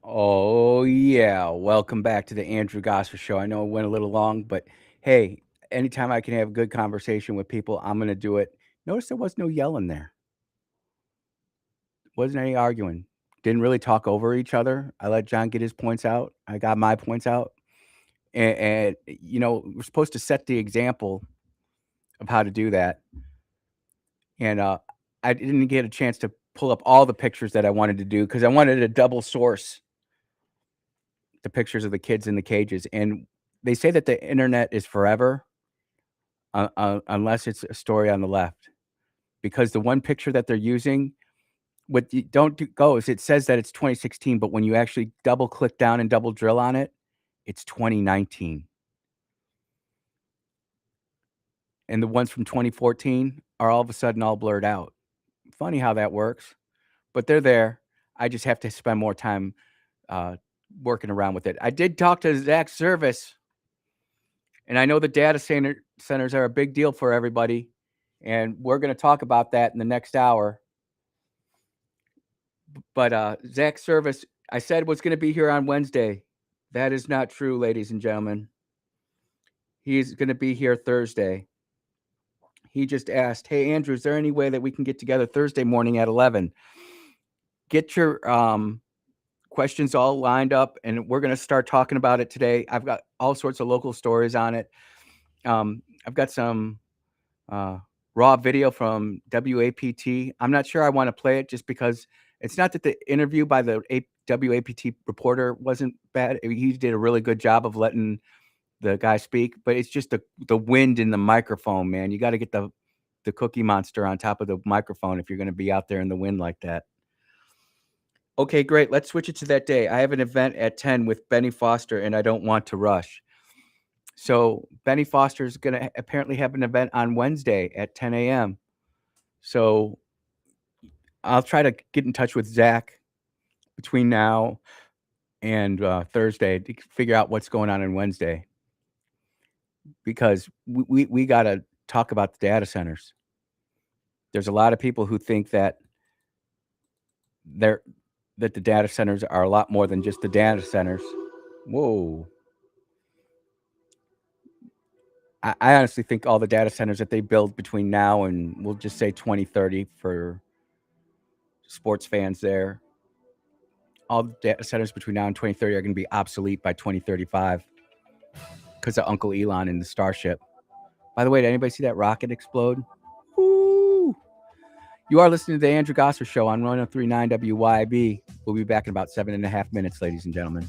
Oh, yeah. Welcome back to the Andrew Gosser Show. I know it went a little long, but hey, anytime I can have a good conversation with people, I'm going to do it. Notice there was no yelling there. Wasn't any arguing. Didn't really talk over each other. I let John get his points out. I got my points out. And we're supposed to set the example of how to do that. And I didn't get a chance to pull up all the pictures that I wanted to do because I wanted to double source the pictures of the kids in the cages. And they say that the internet is forever unless it's a story on the left. Because the one picture that they're using, what you don't go is it says that it's 2016, but when you actually double click down and double drill on it, it's 2019. And the ones from 2014 are all of a sudden all blurred out. Funny how that works, but they're there. I just have to spend more time working around with it. I did talk to Zach Service, and I know the data centers are a big deal for everybody, and we're going to talk about that in the next hour. But Zach Service, I said was going to be here on Wednesday. That is not true, ladies and gentlemen. He's going to be here Thursday. He just asked, "Hey, Andrew, is there any way that we can get together Thursday morning at 11? Get your questions all lined up, and we're going to start talking about it today. I've got all sorts of local stories on it. I've got some raw video from WAPT. I'm not sure I want to play it just because it's not that the interview by the WAPT reporter wasn't bad. He did a really good job of letting the guy speak, but it's just the wind in the microphone, man. You got to get the Cookie Monster on top of the microphone if you're going to be out there in the wind like that. Okay, great. Let's switch it to that day. I have an event at 10 with Benny Foster, and I don't want to rush. So Benny Foster is going to apparently have an event on Wednesday at 10 a.m. So I'll try to get in touch with Zach between now and Thursday to figure out what's going on Wednesday, because we got to talk about the data centers. There's a lot of people who think that the data centers are a lot more than just the data centers. Whoa. I honestly think all the data centers that they build between now and we'll just say 2030 for sports fans there, all the data centers between now and 2030 are going to be obsolete by 2035 because of Uncle Elon and the Starship. By the way, did anybody see that rocket explode? Woo! You are listening to the Andrew Gosser Show on 103.9 WYAB. We'll be back in about 7.5 minutes, ladies and gentlemen.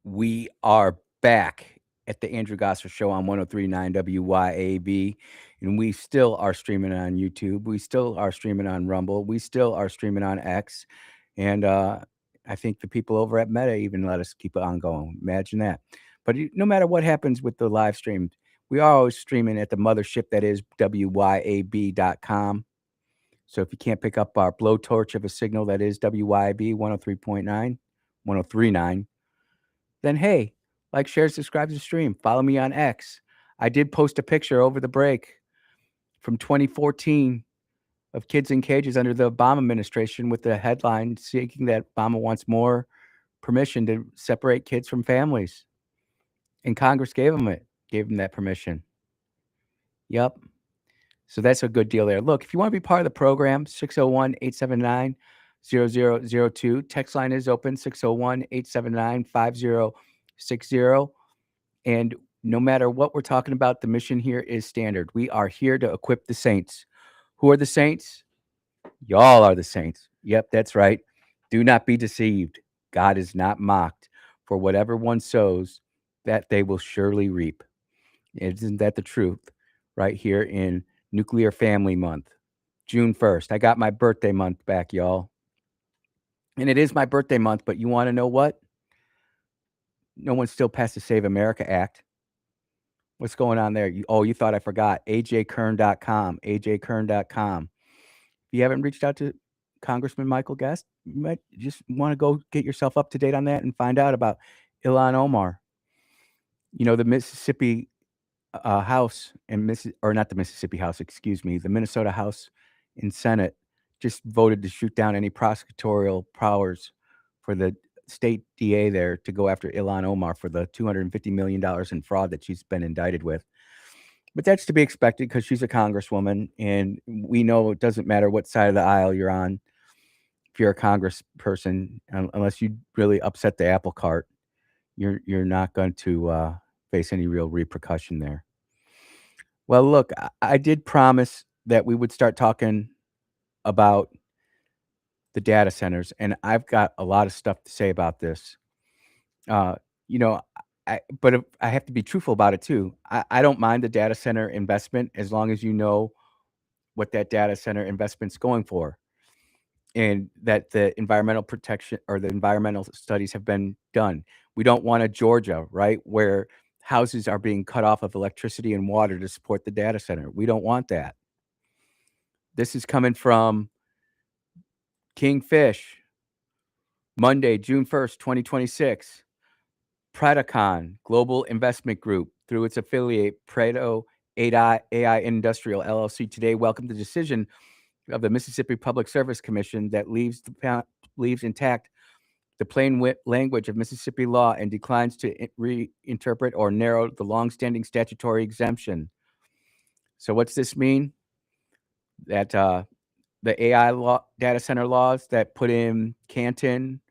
We are back at the Andrew Gosser Show on 103.9 WYAB, and we still are streaming on YouTube. We still are streaming on Rumble. We still are streaming on X, and I think the people over at Meta even let us keep it on going. Imagine that. But no matter what happens with the live stream, we are always streaming at the mothership that is WYAB.com. So if you can't pick up our blowtorch of a signal that is WYAB 103.9, 103.9, then hey, like, share, subscribe to the stream. Follow me on X. I did post a picture over the break from 2014 of kids in cages under the Obama administration with the headline seeking that Obama wants more permission to separate kids from families. And Congress gave him that permission. Yep. So that's a good deal there. Look, if you want to be part of the program, 601-879-0002. Text line is open, 601-879-5060. And no matter what we're talking about, the mission here is standard. We are here to equip the saints. Who are the saints? Y'all are the saints. Yep, that's right. Do not be deceived. God is not mocked. For whatever one sows, that they will surely reap. Isn't that the truth? Right here in Nuclear Family Month, June 1st. I got my birthday month back, y'all. And it is my birthday month, but you want to know what? No one still passed the Save America Act. What's going on there? You thought I forgot. ajkern.com, ajkern.com. If you haven't reached out to Congressman Michael Guest, you might just want to go get yourself up to date on that and find out about Ilhan Omar. You know, the Mississippi House and not the Mississippi House, excuse me, the Minnesota House and Senate just voted to shoot down any prosecutorial powers for the state DA there to go after Ilhan Omar for the $250 million in fraud that she's been indicted with. But that's to be expected because she's a congresswoman, and we know it doesn't matter what side of the aisle you're on. If you're a congressperson, unless you really upset the apple cart, you're not going to face any real repercussion there. Well, look, I did promise that we would start talking about the data centers, and I've got a lot of stuff to say about this. But I have to be truthful about it too. I don't mind the data center investment as long as you know what that data center investment's going for, and that the environmental protection or the environmental studies have been done. We don't want a Georgia, right, where houses are being cut off of electricity and water to support the data center. We don't want that. This is coming from Kingfish, Monday, June 1st, 2026. Predacon Global Investment Group, through its affiliate Predo AI Industrial LLC, today welcomed the decision of the Mississippi Public Service Commission that leaves intact the plain language of Mississippi law and declines to reinterpret or narrow the longstanding statutory exemption. So what's this mean? That the AI data center laws that put in Canton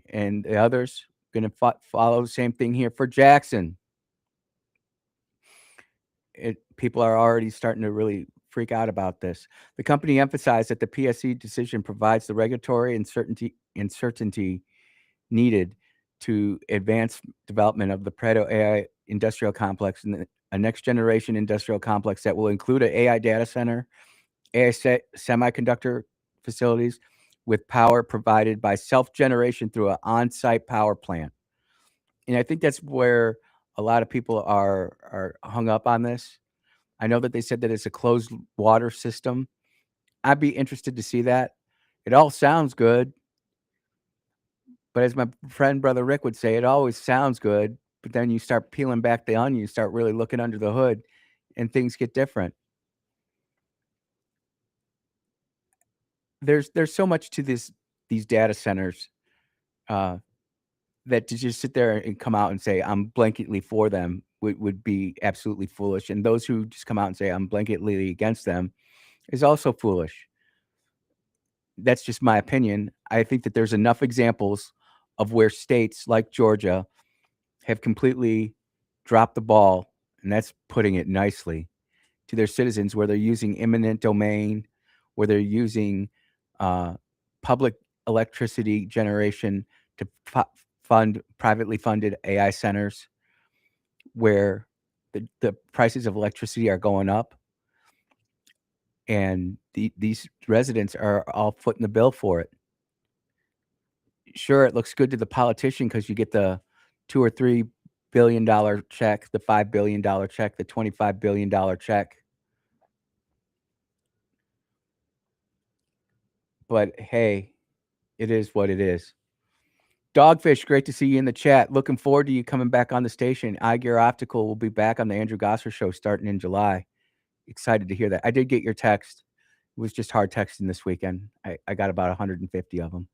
and the others going to follow the same thing here for Jackson. People are already starting to really freak out about this. The company emphasized that the PSC decision provides the regulatory certainty needed to advance development of the Predo AI industrial complex and a next generation industrial complex that will include an AI data center, AI semiconductor facilities with power provided by self-generation through an on-site power plant. And I think that's where a lot of people are hung up on this. I know that they said that it's a closed water system. I'd be interested to see that. It all sounds good. But as my friend, Brother Rick would say, it always sounds good. But then you start peeling back the onion, you start really looking under the hood, and things get different. There's so much to these data centers that to just sit there and come out and say I'm blanketly for them would be absolutely foolish. And those who just come out and say I'm blanketly against them is also foolish. That's just my opinion. I think that there's enough examples of where states like Georgia have completely dropped the ball, and that's putting it nicely, to their citizens, where they're using eminent domain, where they're using public electricity generation to fund privately funded AI centers where the prices of electricity are going up, and these residents are all footing the bill for it. Sure, it looks good to the politician because you get the $2 or $3 billion check, the $5 billion check, the $25 billion check. But hey, it is what it is. Dogfish, great to see you in the chat. Looking forward to you coming back on the station. iGear Optical will be back on the Andrew Gosser Show starting in July. Excited to hear that. I did get your text. It was just hard texting this weekend. I got about 150 of them.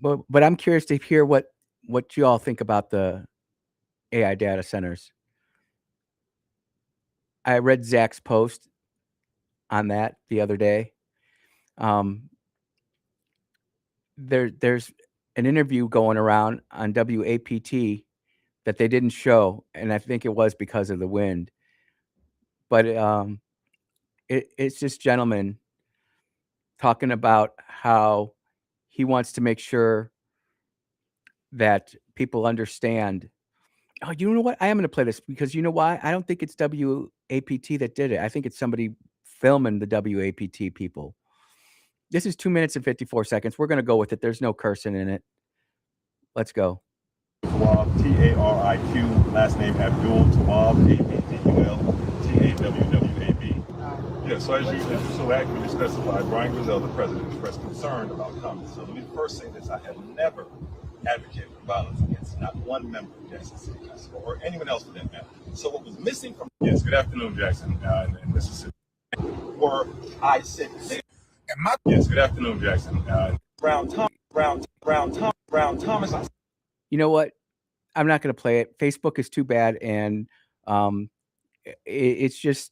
But I'm curious to hear what you all think about the AI data centers. I read Zach's post on that the other day. There's an interview going around on WAPT that they didn't show, and I think it was because of the wind. But it's this gentleman talking about how he wants to make sure that people understand. Oh, you know what? I am going to play this because you know why? I don't think it's WAPT that did it. I think it's somebody filming the WAPT people. This is 2 minutes and 54 seconds. We're going to go with it. There's no cursing in it. Let's go. Tawab, Tariq, last name Abdul Tawab, ABDUL, TAWWAB. Yeah, so as you so accurately specified, Brian Grizzell, the president, expressed concern about comments. So let me first say this: I have never advocated for violence against not one member of Jackson City Council or anyone else for that matter. So what was missing from good afternoon, Jackson, in Mississippi, or I said, good afternoon, Jackson, Brown Thomas. You know what? I'm not going to play it. Facebook is too bad, and it's just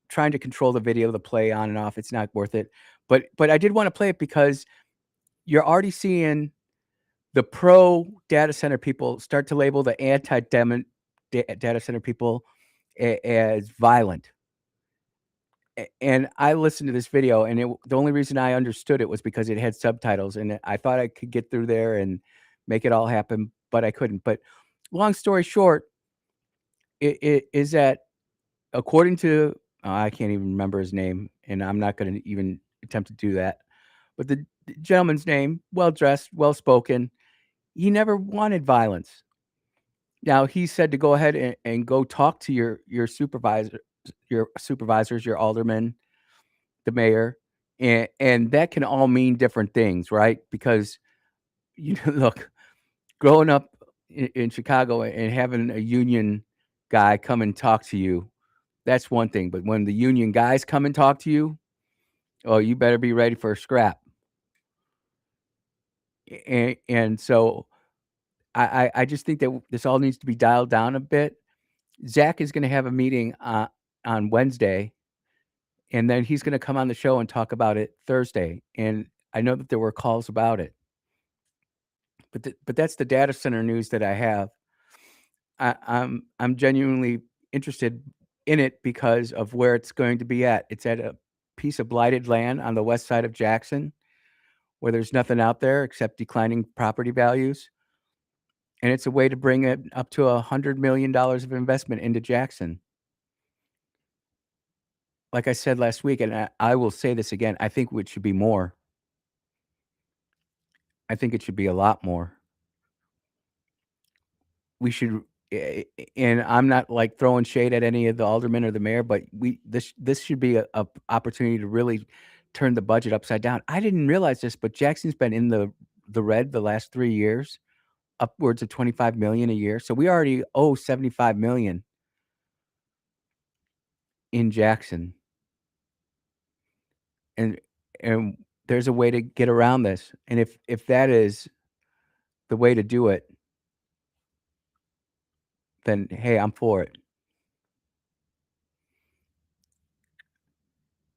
trying to control the video, the play on and off. It's not worth it. But I did want to play it because you're already seeing the pro data center people start to label the anti data center people as violent. And I listened to this video, and the only reason I understood it was because it had subtitles, and I thought I could get through there and make it all happen, but I couldn't. But long story short, it is that according to I can't even remember his name, and I'm not going to even attempt to do that. But the gentleman's name, well dressed, well spoken, he never wanted violence. Now he said to go ahead and go talk to your supervisors, your aldermen, the mayor, and that can all mean different things, right? Because look, growing up in Chicago and having a union guy come and talk to you, that's one thing. But when the union guys come and talk to you, oh, you better be ready for a scrap. And so I just think that this all needs to be dialed down a bit. Zach is going to have a meeting on Wednesday, and then he's going to come on the show and talk about it Thursday. And I know that there were calls about it. But that's the data center news that I have. I'm genuinely interested in it because of where it's going to be at. It's at a piece of blighted land on the west side of Jackson, where there's nothing out there except declining property values. And it's a way to bring it up to $100 million of investment into Jackson. Like I said last week, and I will say this again, I think it should be more. I think it should be a lot more. We should, and I'm not like throwing shade at any of the aldermen or the mayor, but this should be a opportunity to really turn the budget upside down. I didn't realize this, but Jackson's been in the red the last 3 years, upwards of $25 million a year. So we already owe $75 million in Jackson, and there's a way to get around this. And if that is the way to do it, then hey, I'm for it.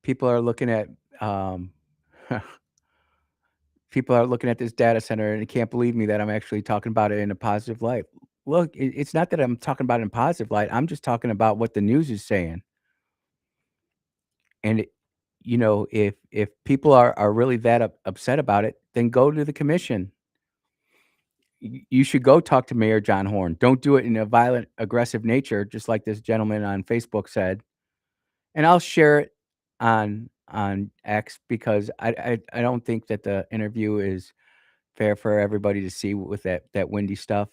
People are looking at this data center and can't believe me that I'm actually talking about it in a positive light. Look, it's not that I'm talking about it in a positive light. I'm just talking about what the news is saying. And if people are really that upset about it, then go to the commission. You should go talk to Mayor John Horn. Don't do it in a violent, aggressive nature, just like this gentleman on Facebook said. And I'll share it on X because I don't think that the interview is fair for everybody to see with that windy stuff.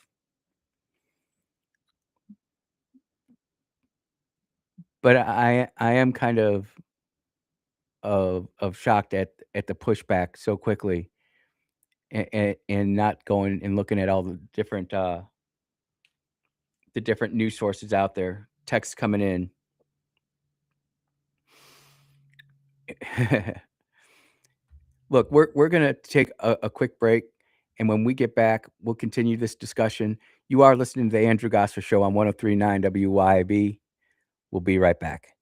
But I am kind of shocked at the pushback so quickly, and not going and looking at all the different news sources out there, texts coming in. Look, we're gonna take a quick break, and when we get back, we'll continue this discussion. You are listening to the Andrew Gosser Show on 103.9 WYAB. We'll be right back.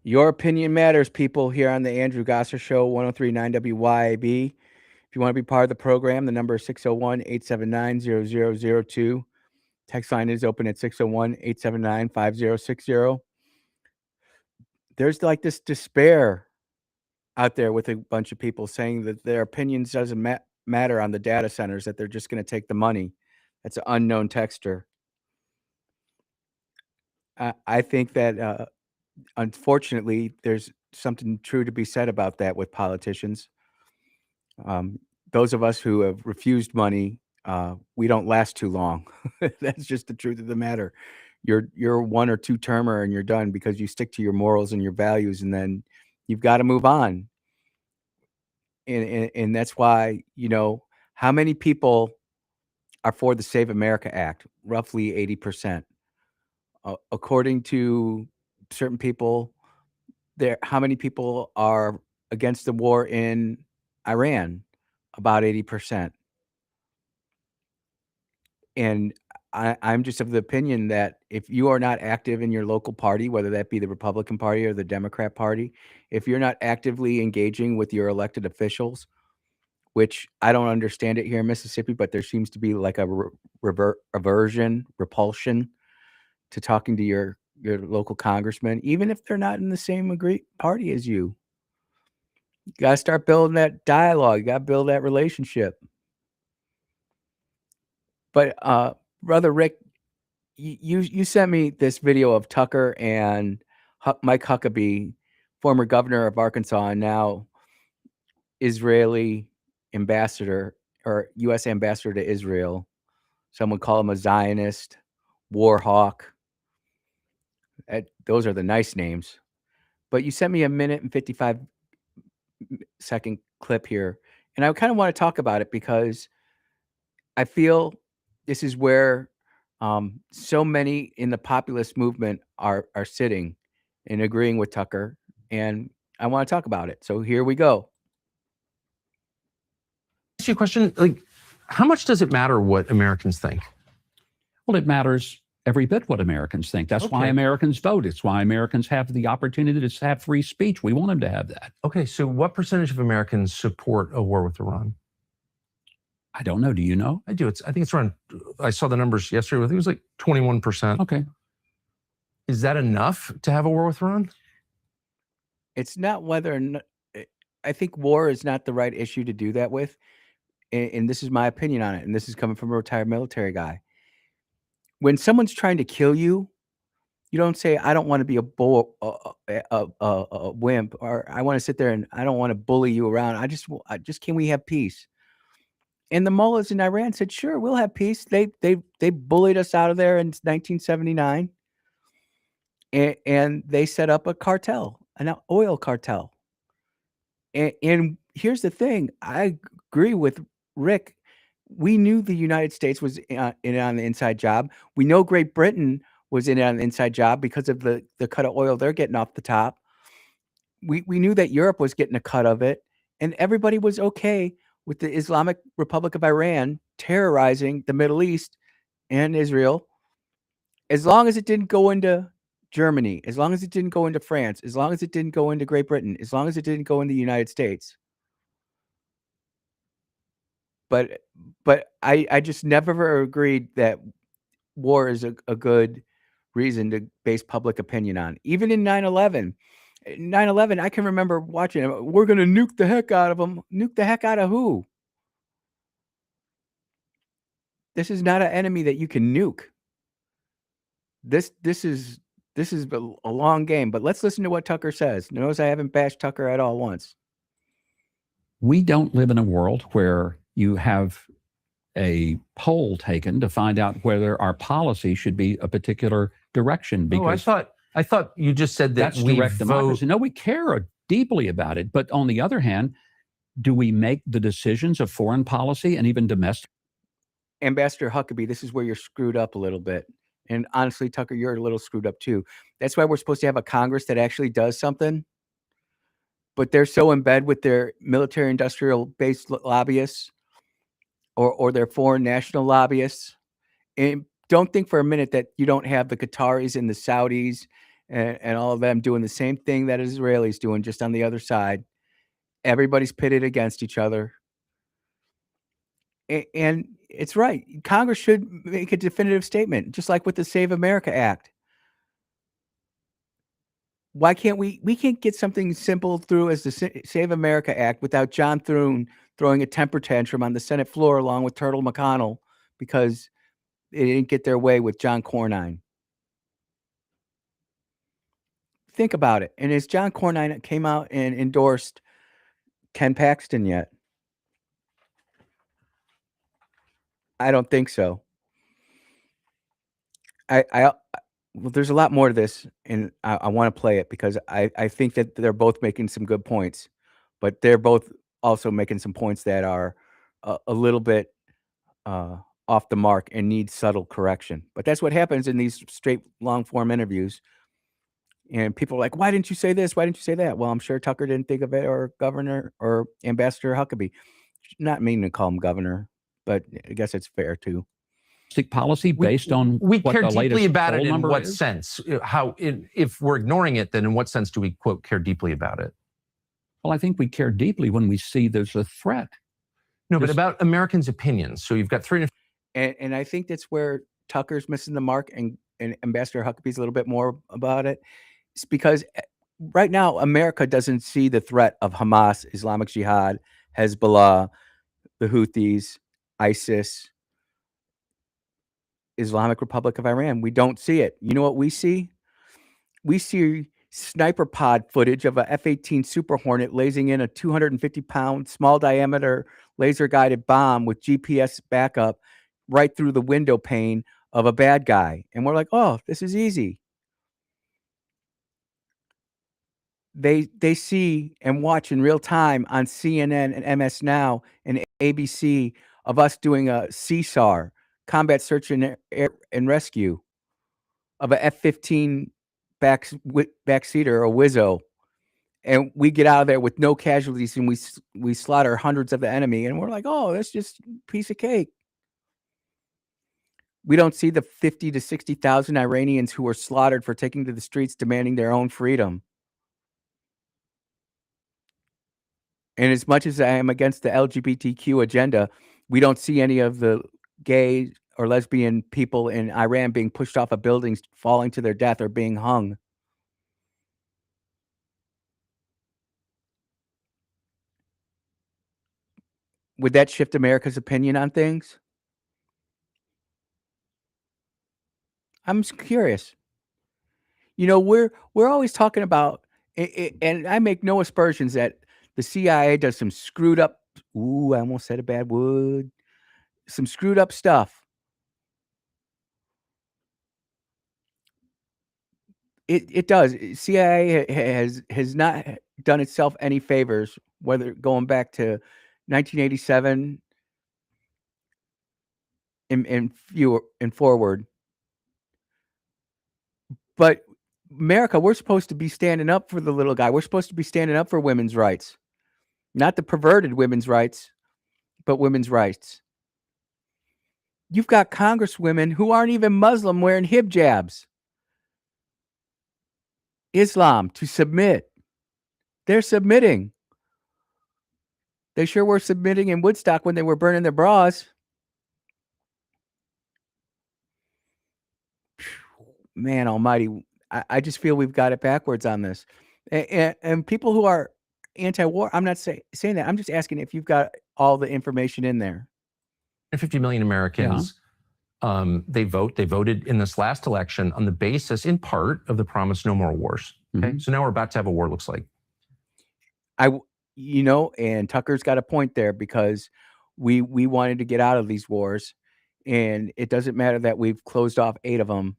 Your opinion matters, people, here on the Andrew Gosser Show, 103.9 WYAB. If you want to be part of the program, the number is 601-879-0002. Text line is open at 601-879-5060. There's like this despair out there with a bunch of people saying that their opinions doesn't matter on the data centers, that they're just going to take the money. That's an unknown texter. I think that unfortunately, there's something true to be said about that with politicians. Those of us who have refused money, we don't last too long. That's just the truth of the matter. You're one or two termer and you're done because you stick to your morals and your values, and then you've got to move on. And that's why, how many people are for the Save America Act? Roughly 80%. According to certain people, how many people are against the war in Iran? About 80%. And I'm just of the opinion that if you are not active in your local party, whether that be the Republican Party or the Democrat Party, if you're not actively engaging with your elected officials, which I don't understand it here in Mississippi, but there seems to be like a repulsion to talking to your local congressman, even if they're not in the same party as you. You got to start building that dialogue. You got to build that relationship. But Brother Rick, you sent me this video of Tucker and Mike Huckabee, former governor of Arkansas and now Israeli ambassador or U.S. ambassador to Israel. Some would call him a Zionist, war hawk. Those are the nice names. But you sent me a 1 minute and 55-second clip here, and I kind of want to talk about it because I feel this is where so many in the populist movement are sitting and agreeing with Tucker, and I want to talk about it. So here we go. Ask you a question, like, how much does it matter what Americans think? Well, it matters every bit what Americans think. That's why Okay. Americans vote. It's why Americans have the opportunity to have free speech. We want them to have that. Okay, so what percentage of Americans support a war with Iran? I don't know. Do you know? I do. I think it's around, I saw the numbers yesterday, I think it was like 21%. Okay. Is that enough to have a war with Iran? It's not whether or not, I think war is not the right issue to do that with. And this is my opinion on it. And this is coming from a retired military guy. When someone's trying to kill you, you don't say, I don't want to be a wimp, or I want to sit there and I don't want to bully you around. I just can we have peace? And the mullahs in Iran said, sure, we'll have peace. They bullied us out of there in 1979. And they set up a cartel, an oil cartel. And here's the thing. I agree with Rick. We knew the United States was in on the inside job. We know Great Britain was in on the inside job because of the cut of oil they're getting off the top. We knew that Europe was getting a cut of it. And everybody was okay with the Islamic Republic of Iran terrorizing the Middle East and Israel, as long as it didn't go into Germany, as long as it didn't go into France, as long as it didn't go into Great Britain, as long as it didn't go into the United States. But I just never agreed that war is a good reason to base public opinion on. Even in 9/11, I can remember watching it. We're going to nuke the heck out of them. Nuke the heck out of who? This is not an enemy that you can nuke. This is a long game, but let's listen to what Tucker says. Notice I haven't bashed Tucker at all once. We don't live in a world where you have a poll taken to find out whether our policy should be a particular direction. Because I thought you just said that that's we direct vote. democracy. No, we care deeply about it. But on the other hand, do we make the decisions of foreign policy and even domestic? Ambassador Huckabee, this is where you're screwed up a little bit. And honestly, Tucker, you're a little screwed up too. That's why we're supposed to have a Congress that actually does something. But they're so in bed with their military industrial based lobbyists or their foreign national lobbyists. And don't think for a minute that you don't have the Qataris and the Saudis and all of them doing the same thing that Israelis doing, just on the other side. Everybody's pitted against each other. And it's right. Congress should make a definitive statement, just like with the Save America Act. Why can't we can't get something simple through as the Save America Act without John Thune throwing a temper tantrum on the Senate floor along with Turtle McConnell because they didn't get their way with John Cornyn. Think about it. And has John Cornyn came out and endorsed Ken Paxton yet? I don't think so. Well, there's a lot more to this, and I want to play it because I think that they're both making some good points, but they're both also making some points that are a little bit off the mark and need subtle correction. But that's what happens in these straight long form interviews. And people are like, why didn't you say this? Why didn't you say that? Well, I'm sure Tucker didn't think of it, or Governor or Ambassador Huckabee. Not meaning to call him governor, but I guess it's fair too. Policy based on we what care the deeply latest about it poll in number what is? sense? If we're ignoring it, then in what sense do we, quote, care deeply about it? Well, I think we care deeply when we see there's a threat. No, but about Americans' opinions. So you've got three. And I think that's where Tucker's missing the mark, and Ambassador Huckabee's a little bit more about it. It's because right now America doesn't see the threat of Hamas, Islamic Jihad, Hezbollah, the Houthis, ISIS, Islamic Republic of Iran. We don't see it. You know what we see? We see sniper pod footage of a F-18 Super Hornet lasing in a 250-pound, small diameter laser-guided bomb with GPS backup right through the window pane of a bad guy. And we're like, oh, this is easy. They see and watch in real time on CNN and MS Now and ABC of us doing a CSAR, combat search and rescue, of a F-15 backseater or Wizzo, and we get out of there with no casualties, and we slaughter hundreds of the enemy, and we're like, oh, that's just a piece of cake. We don't see the 50 to 60,000 Iranians who were slaughtered for taking to the streets demanding their own freedom. And as much as I am against the LGBTQ agenda, we don't see any of the gay or lesbian people in Iran being pushed off of buildings, falling to their death, or being hung. Would that shift America's opinion on things? I'm curious. You know, we're always talking about, and I make no aspersions that the CIA does some screwed up. Ooh, I almost said a bad word. Some screwed up stuff. It does. CIA has not done itself any favors, whether going back to 1987 and forward. But America, we're supposed to be standing up for the little guy. We're supposed to be standing up for women's rights, not the perverted women's rights, but women's rights. You've got congresswomen who aren't even Muslim wearing hijabs. Islam to submit. They're submitting. They sure were submitting in Woodstock when they were burning their bras. Man almighty, I just feel we've got it backwards on this. And people who are anti-war, I'm not saying that. I'm just asking if you've got all the information in there. 50 million Americans, they voted in this last election on the basis, in part, of the promise no more wars. Okay, so now we're about to have a war, looks like. And Tucker's got a point there, because we wanted to get out of these wars, and it doesn't matter that we've closed off 8 of them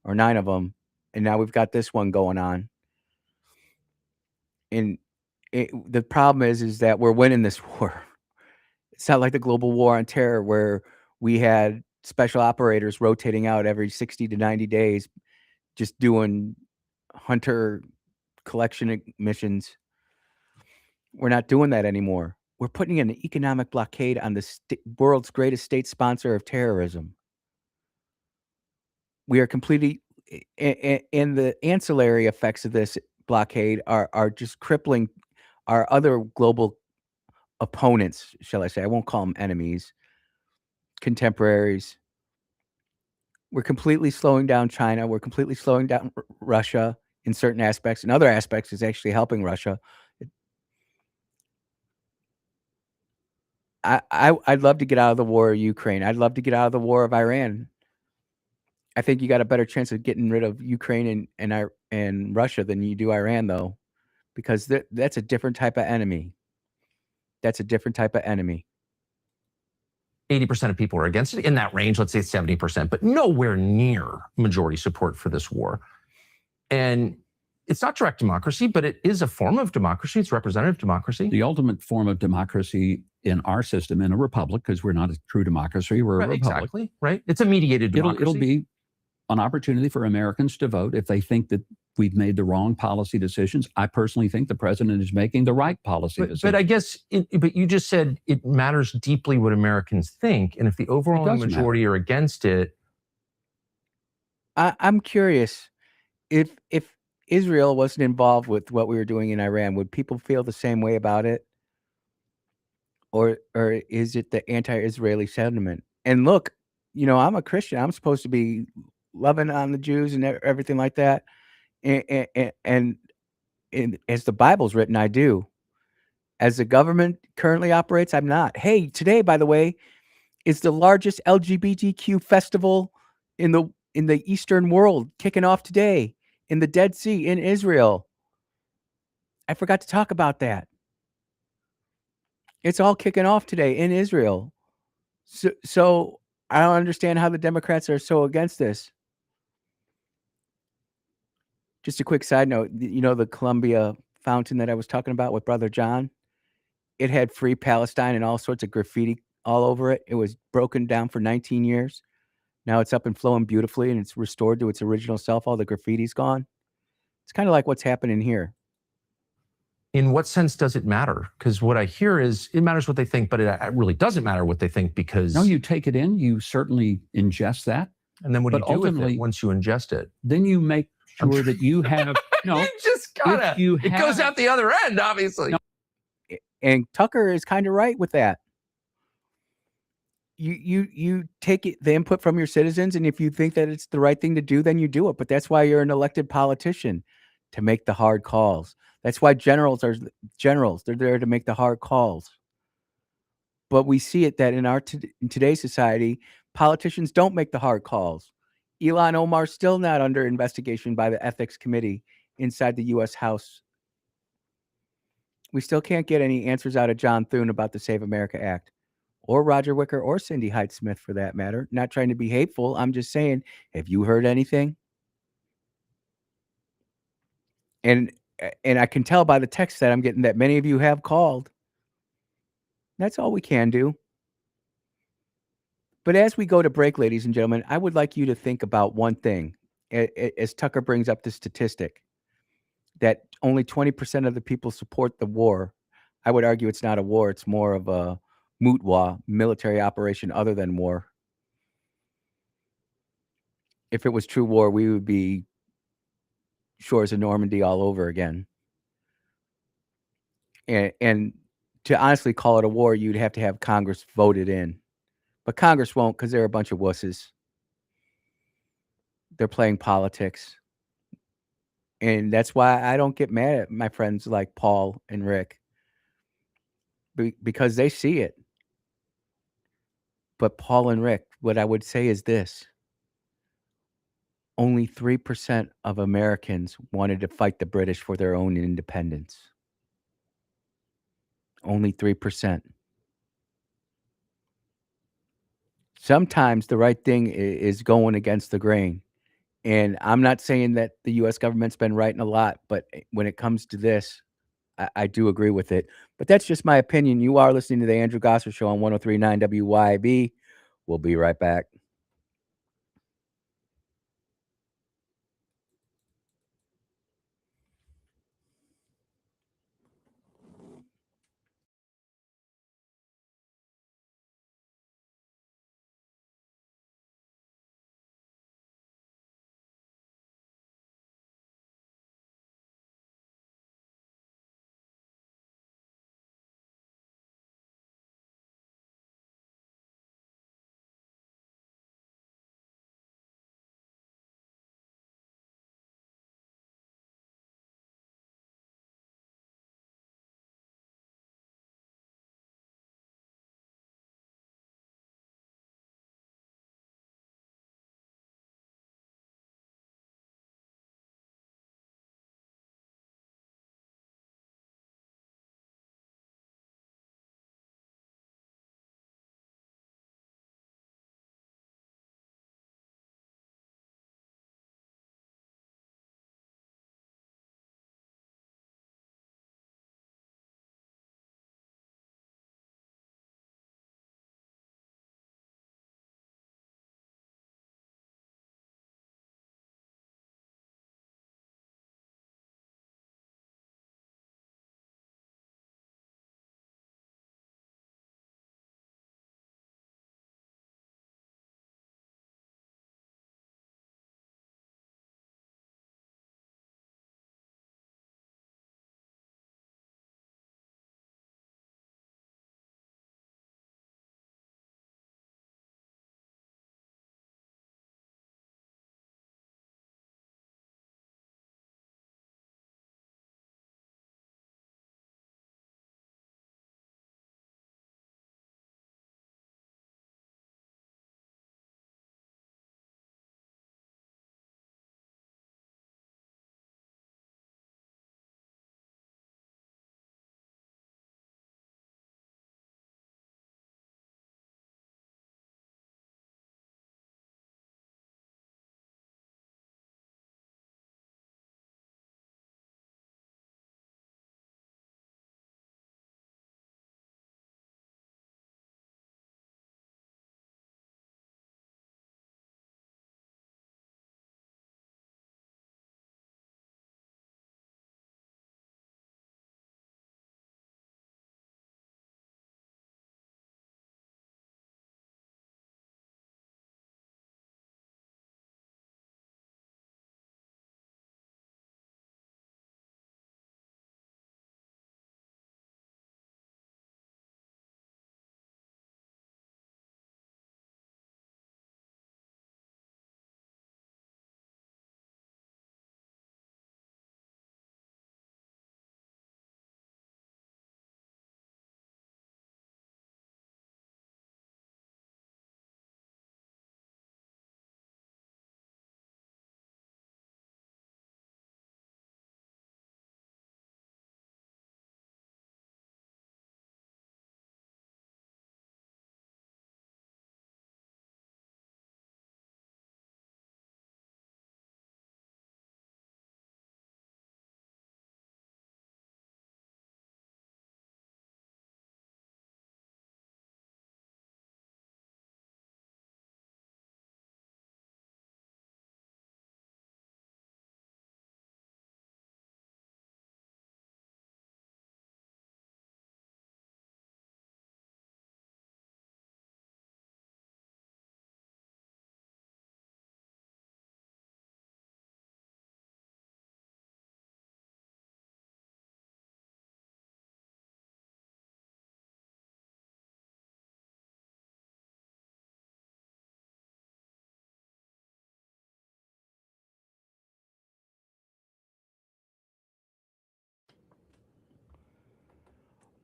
or 9 of them, and now we've got this one going on. And the problem is that we're winning this war. It's not like the global war on terror, where we had special operators rotating out every 60 to 90 days, just doing hunter collection missions. We're not doing that anymore. We're putting an economic blockade on the world's greatest state sponsor of terrorism. We are completely, and the ancillary effects of this blockade are just crippling our other global opponents, shall I say. I won't call them enemies. contemporaries. We're completely slowing down China. We're completely slowing down Russia in certain aspects. In other aspects, it's actually helping Russia. I'd love to get out of the war of Ukraine. I'd love to get out of the war of Iran. I think you got a better chance of getting rid of Ukraine and Russia than you do Iran, though, because that's a different type of enemy. That's a different type of enemy. 80% of people are against it, in that range, let's say 70%, but nowhere near majority support for this war. And it's not direct democracy, but it is a form of democracy. It's representative democracy. The ultimate form of democracy in our system, in a republic, because we're not a true democracy, we're a republic. Exactly, right? It's a mediated democracy. It'll be an opportunity for Americans to vote if they think that we've made the wrong policy decisions. I personally think the president is making the right policy decisions. But I guess, but you just said it matters deeply what Americans think. And if the overwhelming majority are against it. I'm curious, if Israel wasn't involved with what we were doing in Iran, would people feel the same way about it? Or is it the anti-Israeli sentiment? And look, I'm a Christian. I'm supposed to be loving on the Jews and everything like that. And as the Bible's written, I do. As the government currently operates, I'm not. Hey, today, by the way, is the largest LGBTQ festival in the Eastern world, kicking off today in the Dead Sea in Israel. I forgot to talk about that. It's all kicking off today in Israel. So I don't understand how the Democrats are so against this. Just a quick side note, the Columbia fountain that I was talking about with Brother John, it had Free Palestine and all sorts of graffiti all over it. It was broken down for 19 years. Now it's up and flowing beautifully, and it's restored to its original self. All the graffiti's gone. It's kind of like what's happening here. In what sense does it matter? Because what I hear is it matters what they think, but it really doesn't matter what they think because... No, you take it in. You certainly ingest that. And then what do you do with it once you ingest it? Then you make sure that you have... No, you just gotta... It goes out the other end, obviously. No. And Tucker is kind of right with that. You take the input from your citizens, and if you think that it's the right thing to do, then you do it. But that's why you're an elected politician, to make the hard calls. That's why generals are generals. They're there to make the hard calls. But we see it that in today's society, politicians don't make the hard calls. Ilhan Omar's still not under investigation by the ethics committee inside the U.S. House. We still can't get any answers out of John Thune about the Save America Act, or Roger Wicker, or Cindy Hyde-Smith for that matter. Not trying to be hateful. I'm just saying, have you heard anything? And I can tell by the text that I'm getting that many of you have called. That's all we can do. But as we go to break, ladies and gentlemen, I would like you to think about one thing. As Tucker brings up the statistic that only 20% of the people support the war. I would argue it's not a war. It's more of a mutwa, military operation other than war. If it was true war, we would be shores of Normandy all over again. And to honestly call it a war, you'd have to have Congress voted in. But Congress won't, because they're a bunch of wusses. They're playing politics. And that's why I don't get mad at my friends like Paul and Rick. Because they see it. But Paul and Rick, what I would say is this. Only 3% of Americans wanted to fight the British for their own independence. Only 3%. Sometimes the right thing is going against the grain. And I'm not saying that the U.S. government's been right in a lot, but when it comes to this, I do agree with it. But that's just my opinion. You are listening to the Andrew Gosser Show on 103.9 WYAB. We'll be right back.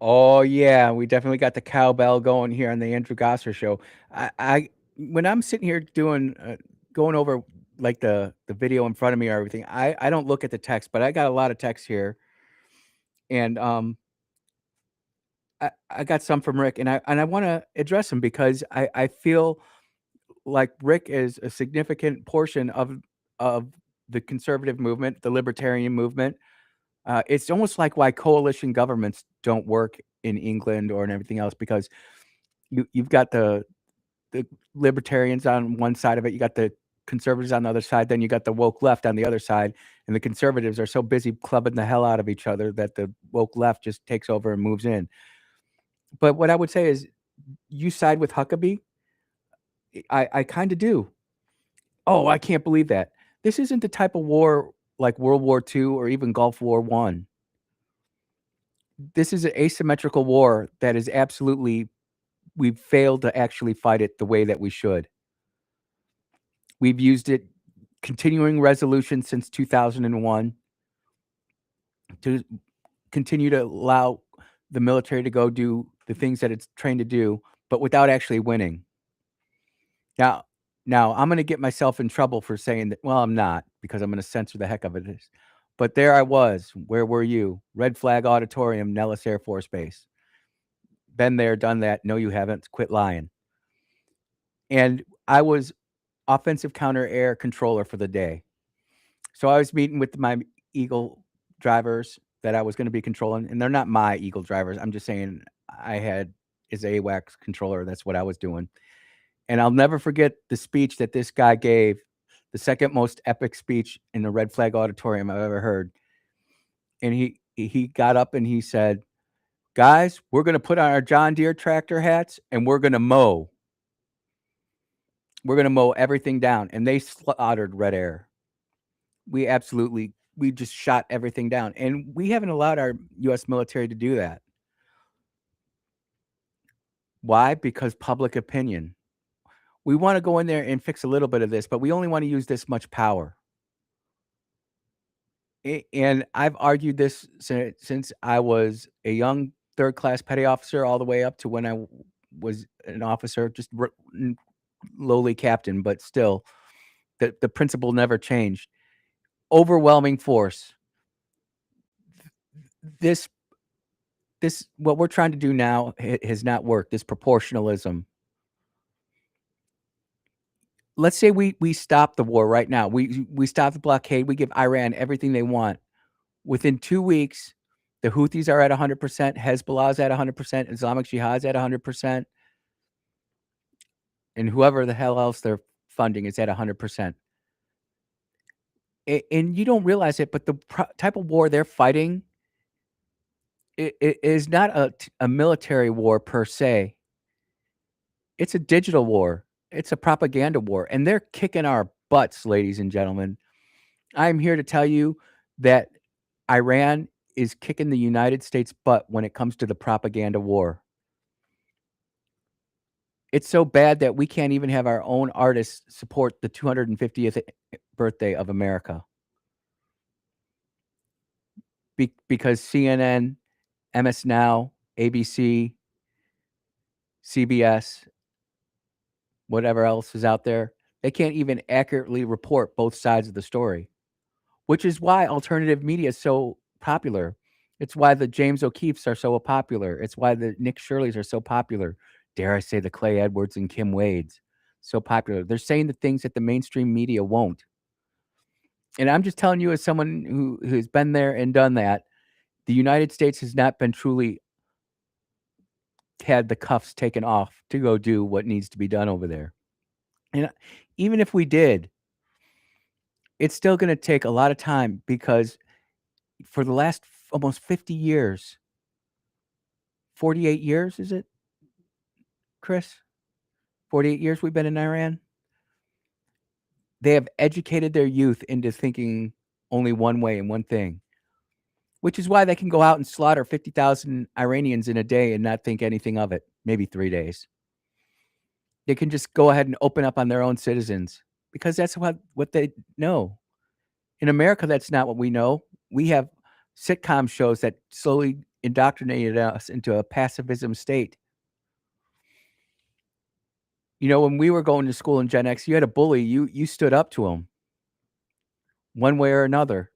Oh yeah, we definitely got the cowbell going here on the Andrew Gosser show. I when I'm sitting here doing going over like the video in front of me or everything, I don't look at the text, but I got a lot of text here, and I got some from Rick, and I want to address them because I feel like Rick is a significant portion of the conservative movement, the libertarian movement. It's almost like why coalition governments don't work in England or in everything else because you've got the libertarians on one side of it, you got the conservatives on the other side, then you got the woke left on the other side, and the conservatives are so busy clubbing the hell out of each other that the woke left just takes over and moves in. But what I would say is, you side with Huckabee. I kind of do. Oh, I can't believe that. This isn't the type of war like World War II or even Gulf War One. This is an asymmetrical war that is absolutely we've failed to actually fight it the way that we should. We've used it continuing resolution since 2001 to continue to allow the military to go do the things that it's trained to do, but without actually winning. Now I'm going to get myself in trouble for saying that. Well, I'm not, because I'm going to censor the heck of it. But there I was. Where were you? Red Flag Auditorium, Nellis Air Force Base. Been there, done that. No, you haven't. Quit lying. And I was offensive counter air controller for the day. So I was meeting with my Eagle drivers that I was going to be controlling, and they're not my Eagle drivers. I'm just saying I had as AWACS controller. That's what I was doing. And I'll never forget the speech that this guy gave, the second most epic speech in the Red Flag Auditorium I've ever heard. And he got up and he said, "Guys, we're going to put on our John Deere tractor hats and we're going to mow. We're going to mow everything down." And they slaughtered Red Air. We just shot everything down. And we haven't allowed our U.S. military to do that. Why? Because public opinion. We want to go in there and fix a little bit of this, but we only want to use this much power. And I've argued this since I was a young third-class petty officer all the way up to when I was an officer, just lowly captain, but still, the principle never changed. Overwhelming force. This what we're trying to do now has not worked. This proportionalism. Let's say we stop the war right now. We stop the blockade. We give Iran everything they want. Within 2 weeks, the Houthis are at 100%, Hezbollah's at 100%, Islamic Jihad's at 100%, and whoever the hell else they're funding is at 100%. And you don't realize it, but the type of war they're fighting it is not a military war per se. It's a digital war. It's a propaganda war, and they're kicking our butts, ladies and gentlemen. I'm here to tell you that Iran is kicking the United States' butt when it comes to the propaganda war. It's so bad that we can't even have our own artists support the 250th birthday of America. Because CNN, MS Now, ABC, CBS, whatever else is out there, they can't even accurately report both sides of the story, which is why alternative media is so popular. It's why the James O'Keefes are so popular. It's why the Nick Shirleys are so popular. Dare I say the Clay Edwards and Kim Wades, so popular. They're saying the things that the mainstream media won't. And I'm just telling you, as someone who's been there and done that, the United States has not been truly had the cuffs taken off to go do what needs to be done over there. And even if we did, it's still going to take a lot of time, because for the last almost 50 years, 48 years, is it, Chris? 48 years we've been in Iran. They have educated their youth into thinking only one way and one thing, which is why they can go out and slaughter 50,000 Iranians in a day and not think anything of it, maybe 3 days. They can just go ahead and open up on their own citizens, because that's what they know. In America, that's not what we know. We have sitcom shows that slowly indoctrinated us into a pacifism state. When we were going to school in Gen X, you had a bully, you stood up to him one way or another.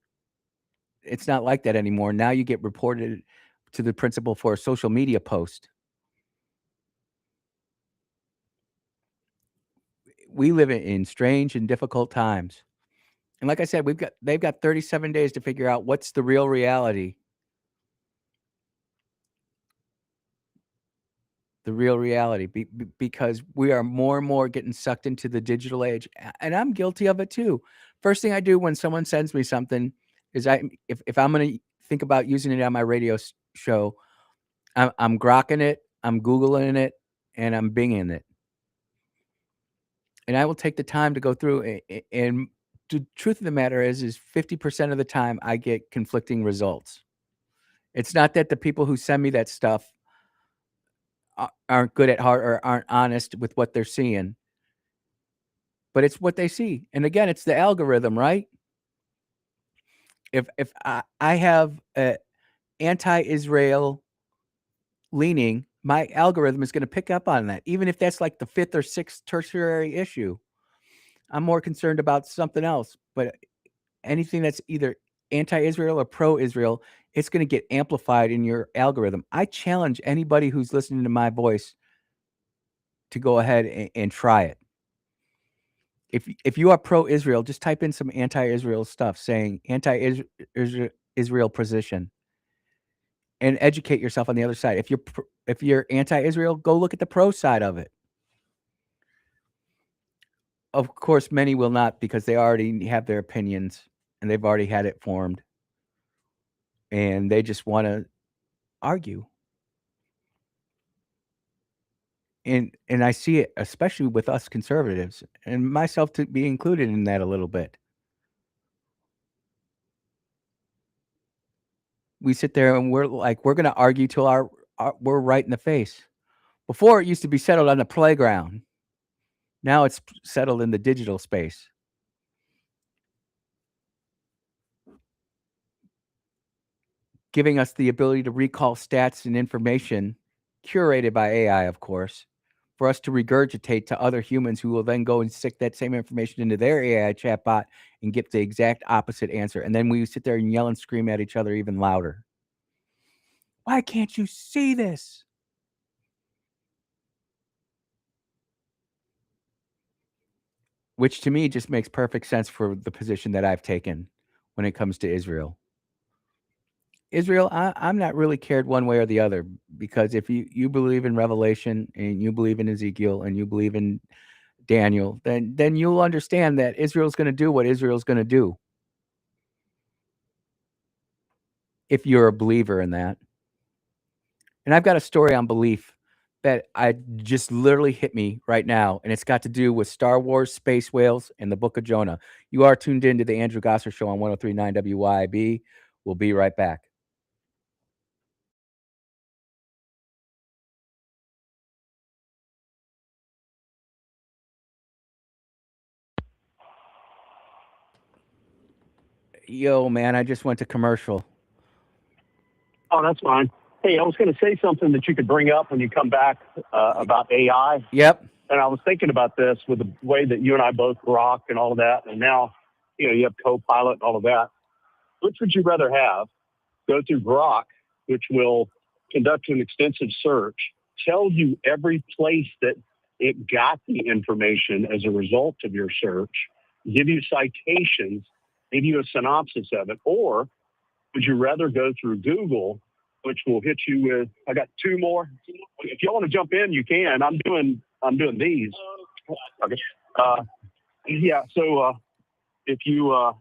It's not like that anymore. Now you get reported to the principal for a social media post. We live in strange and difficult times. And like I said, they've got 37 days to figure out what's the real reality. The real reality, because we are more and more getting sucked into the digital age, and I'm guilty of it too. First thing I do when someone sends me something is if I'm going to think about using it on my radio show, I'm grokking it, I'm Googling it, and I'm Binging it. And I will take the time to go through and the truth of the matter is 50% of the time I get conflicting results. It's not that the people who send me that stuff aren't good at heart or aren't honest with what they're seeing, but it's what they see. And again, it's the algorithm, right? If I have a anti-Israel leaning, my algorithm is going to pick up on that, even if that's like the 5th or 6th tertiary issue. I'm more concerned about something else, but anything that's either anti-Israel or pro-Israel, it's going to get amplified in your algorithm. I challenge anybody who's listening to my voice to go ahead and try it. If you are pro-Israel, just type in some anti-Israel stuff saying anti-Israel position and educate yourself on the other side. If you're anti-Israel, go look at the pro side of it. Of course, many will not, because they already have their opinions and they've already had it formed. And they just want to argue. And I see it, especially with us conservatives, and myself to be included in that a little bit. We sit there and we're like, we're going to argue till we're right in the face. Before, it used to be settled on the playground. Now it's settled in the digital space. Giving us the ability to recall stats and information curated by AI, of course, for us to regurgitate to other humans who will then go and stick that same information into their AI chatbot and get the exact opposite answer. And then we sit there and yell and scream at each other even louder. Why can't you see this? Which to me just makes perfect sense for the position that I've taken when it comes to Israel. Israel, I'm not really cared one way or the other, because if you believe in Revelation and you believe in Ezekiel and you believe in Daniel, then you'll understand that Israel's going to do what Israel's going to do. If you're a believer in that. And I've got a story on belief that I just literally hit me right now, and it's got to do with Star Wars, space whales, and the Book of Jonah. You are tuned in to the Andrew Gosser Show on 103.9 WYAB. We'll be right back. Yo, man, I just went to commercial. Oh, that's fine. Hey, I was going to say something that you could bring up when you come back about AI. Yep. And I was thinking about this with the way that you and I both rock and all of that. And now, you have Copilot and all of that. Which would you rather have? Go through Grok, which will conduct an extensive search, tell you every place that it got the information as a result of your search, give you citations, give you a synopsis of it, or would you rather go through Google, which will hit you with, I got two more. If you want to jump in, you can. I'm doing these. Okay. So if you,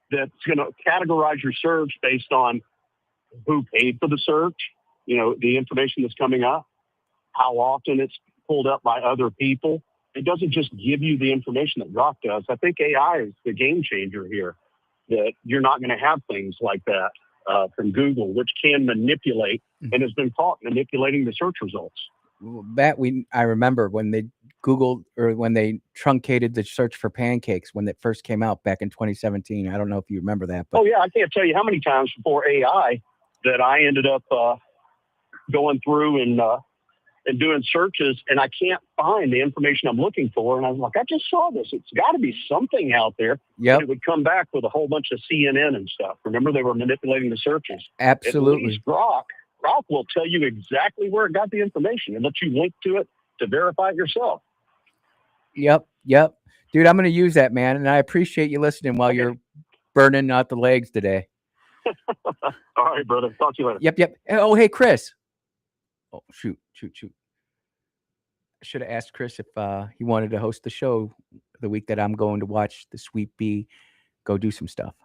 that's going to categorize your search based on who paid for the search, the information that's coming up, how often it's pulled up by other people. It doesn't just give you the information that Grok does. I think AI is the game changer here, that you're not going to have things like that from Google, which can manipulate and has been caught manipulating the search results. I remember when they Googled, or when they truncated the search for pancakes when it first came out back in 2017. I don't know if you remember that. But oh, yeah. I can't tell you how many times before AI that I ended up going through and doing searches, and I can't find the information I'm looking for. And I was like, I just saw this. It's got to be something out there. Yep. And it would come back with a whole bunch of CNN and stuff. Remember, they were manipulating the searches. Absolutely. At least Grok will tell you exactly where it got the information and let you link to it to verify it yourself. Yep. Dude, I'm going to use that, man. And I appreciate you listening while you're burning out the legs today. All right, brother. Talk to you later. Yep. Oh, hey, Chris. Oh, shoot. I should have asked Chris if he wanted to host the show the week that I'm going to watch the Sweet Bee go do some stuff.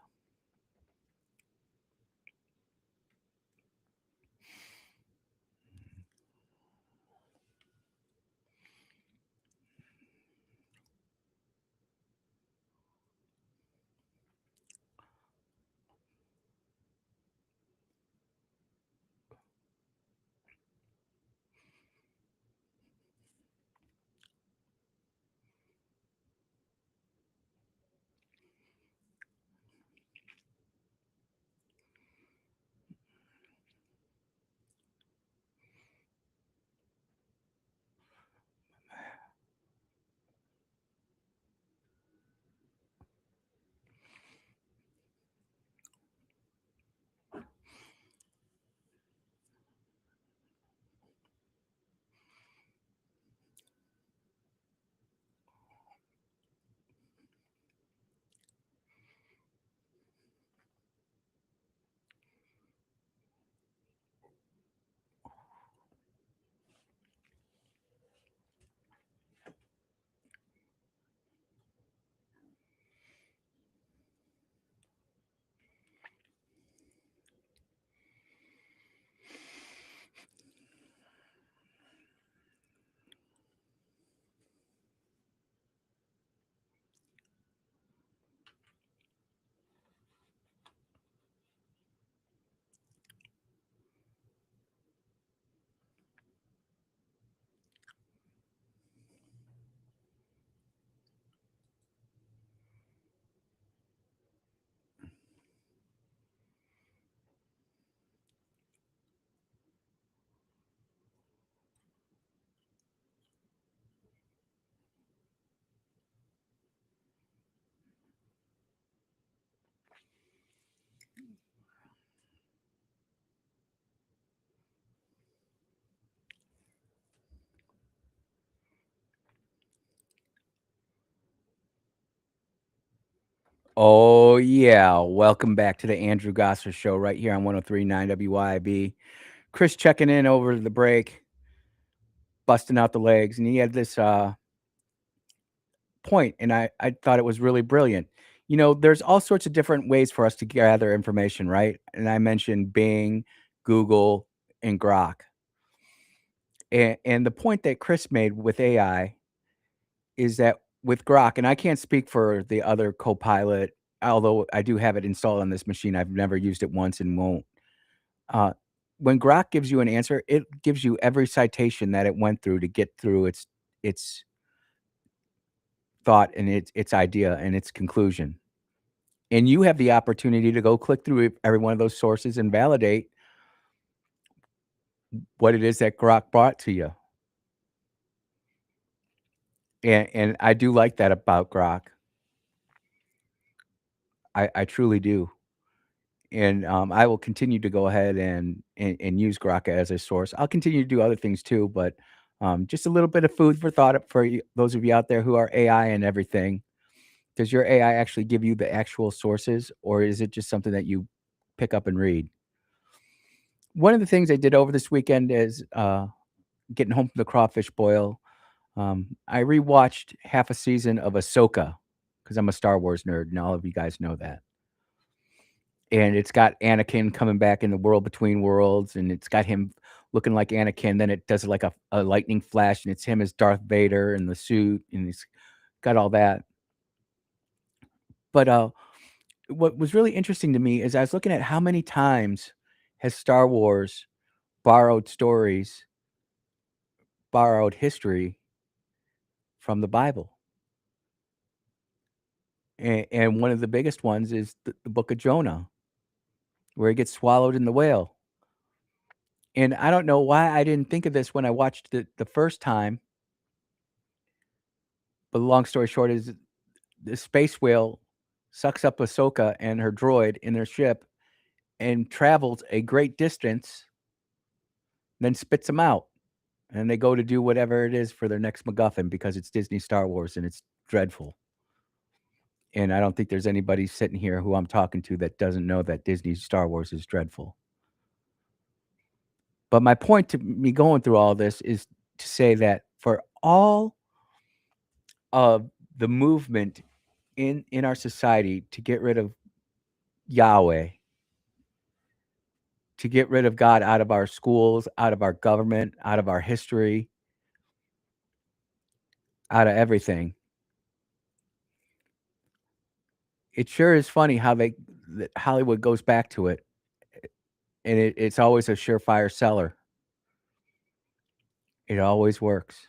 Oh, yeah. Welcome back to the Andrew Gosser Show right here on 103.9 WYAB. Chris checking in over the break, busting out the legs. And he had this point, and I thought it was really brilliant. You know, there's all sorts of different ways for us to gather information, right? And I mentioned Bing, Google, and Grok. And the point that Chris made with AI is that with Grok, and I can't speak for the other Copilot, although I do have it installed on this machine. I've never used it once and won't. When Grok gives you an answer, it gives you every citation that it went through to get through its thought and its idea and its conclusion. And you have the opportunity to go click through every one of those sources and validate what it is that Grok brought to you. And I do like that about Grok. I truly do. And I will continue to go ahead and use Grok as a source. I'll continue to do other things too, but just a little bit of food for thought for those of you out there who are AI and everything. Does your AI actually give you the actual sources, or is it just something that you pick up and read? One of the things I did over this weekend is getting home from the crawfish boil. I rewatched half a season of Ahsoka because I'm a Star Wars nerd, and all of you guys know that. And it's got Anakin coming back in the world between worlds, and it's got him looking like Anakin. Then it does like a lightning flash, and it's him as Darth Vader in the suit, and it's got all that. But what was really interesting to me is I was looking at how many times has Star Wars borrowed stories, borrowed history from the Bible. And one of the biggest ones is the book of Jonah, where he gets swallowed in the whale. And I don't know why I didn't think of this when I watched it the first time. But the long story short is the space whale sucks up Ahsoka and her droid in their ship and travels a great distance, then spits them out. And they go to do whatever it is for their next MacGuffin because it's Disney Star Wars and it's dreadful. And I don't think there's anybody sitting here who I'm talking to that doesn't know that Disney Star Wars is dreadful. But my point to me going through all this is to say that for all of the movement in our society to get rid of Yahweh, to get rid of God out of our schools, out of our government, out of our history, out of everything. It sure is funny how that Hollywood goes back to it, and it's always a surefire seller. It always works.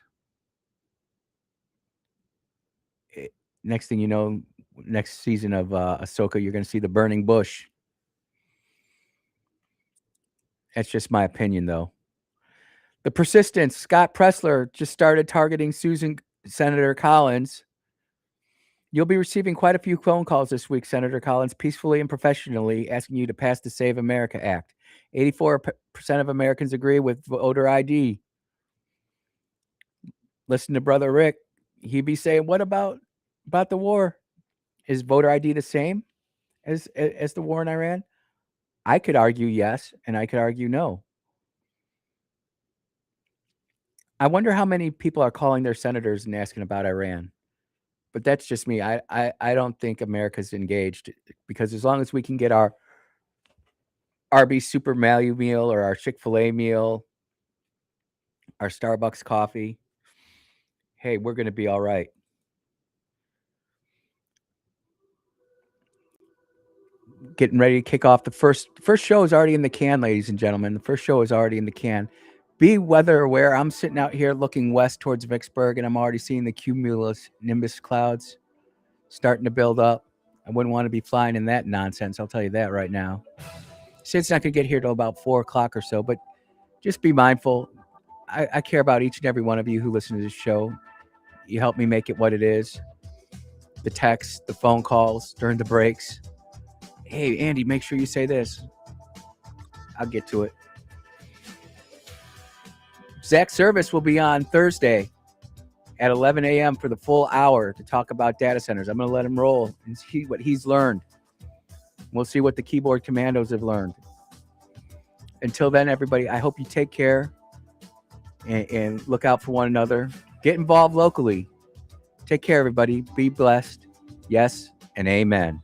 Next thing you know, next season of Ahsoka, you're going to see the burning bush. That's just my opinion, though. The persistence. Scott Pressler just started targeting Senator Collins. You'll be receiving quite a few phone calls this week, Senator Collins, peacefully and professionally asking you to pass the Save America Act. 84% of Americans agree with voter ID. Listen to Brother Rick. He'd be saying, what about the war? Is voter ID the same as the war in Iran? I could argue yes, and I could argue no. I wonder how many people are calling their senators and asking about Iran. But that's just me. I don't think America's engaged, because as long as we can get our Arby's Super Value meal or our Chick-fil-A meal, our Starbucks coffee, hey, we're going to be all right. Getting ready to kick off the first show is already in the can, ladies and gentlemen. The first show is already in the can. Be weather aware. I'm sitting out here looking west towards Vicksburg, and I'm already seeing the cumulus nimbus clouds starting to build up. I wouldn't want to be flying in that nonsense. I'll tell you that right now. So it's not going to get here till about 4 o'clock or so, but just be mindful. I care about each and every one of you who listen to this show. You help me make it what it is. The texts, the phone calls during the breaks. Hey, Andy, make sure you say this. I'll get to it. Zach Service will be on Thursday at 11 a.m. for the full hour to talk about data centers. I'm going to let him roll and see what he's learned. We'll see what the keyboard commandos have learned. Until then, everybody, I hope you take care and look out for one another. Get involved locally. Take care, everybody. Be blessed. Yes, and amen.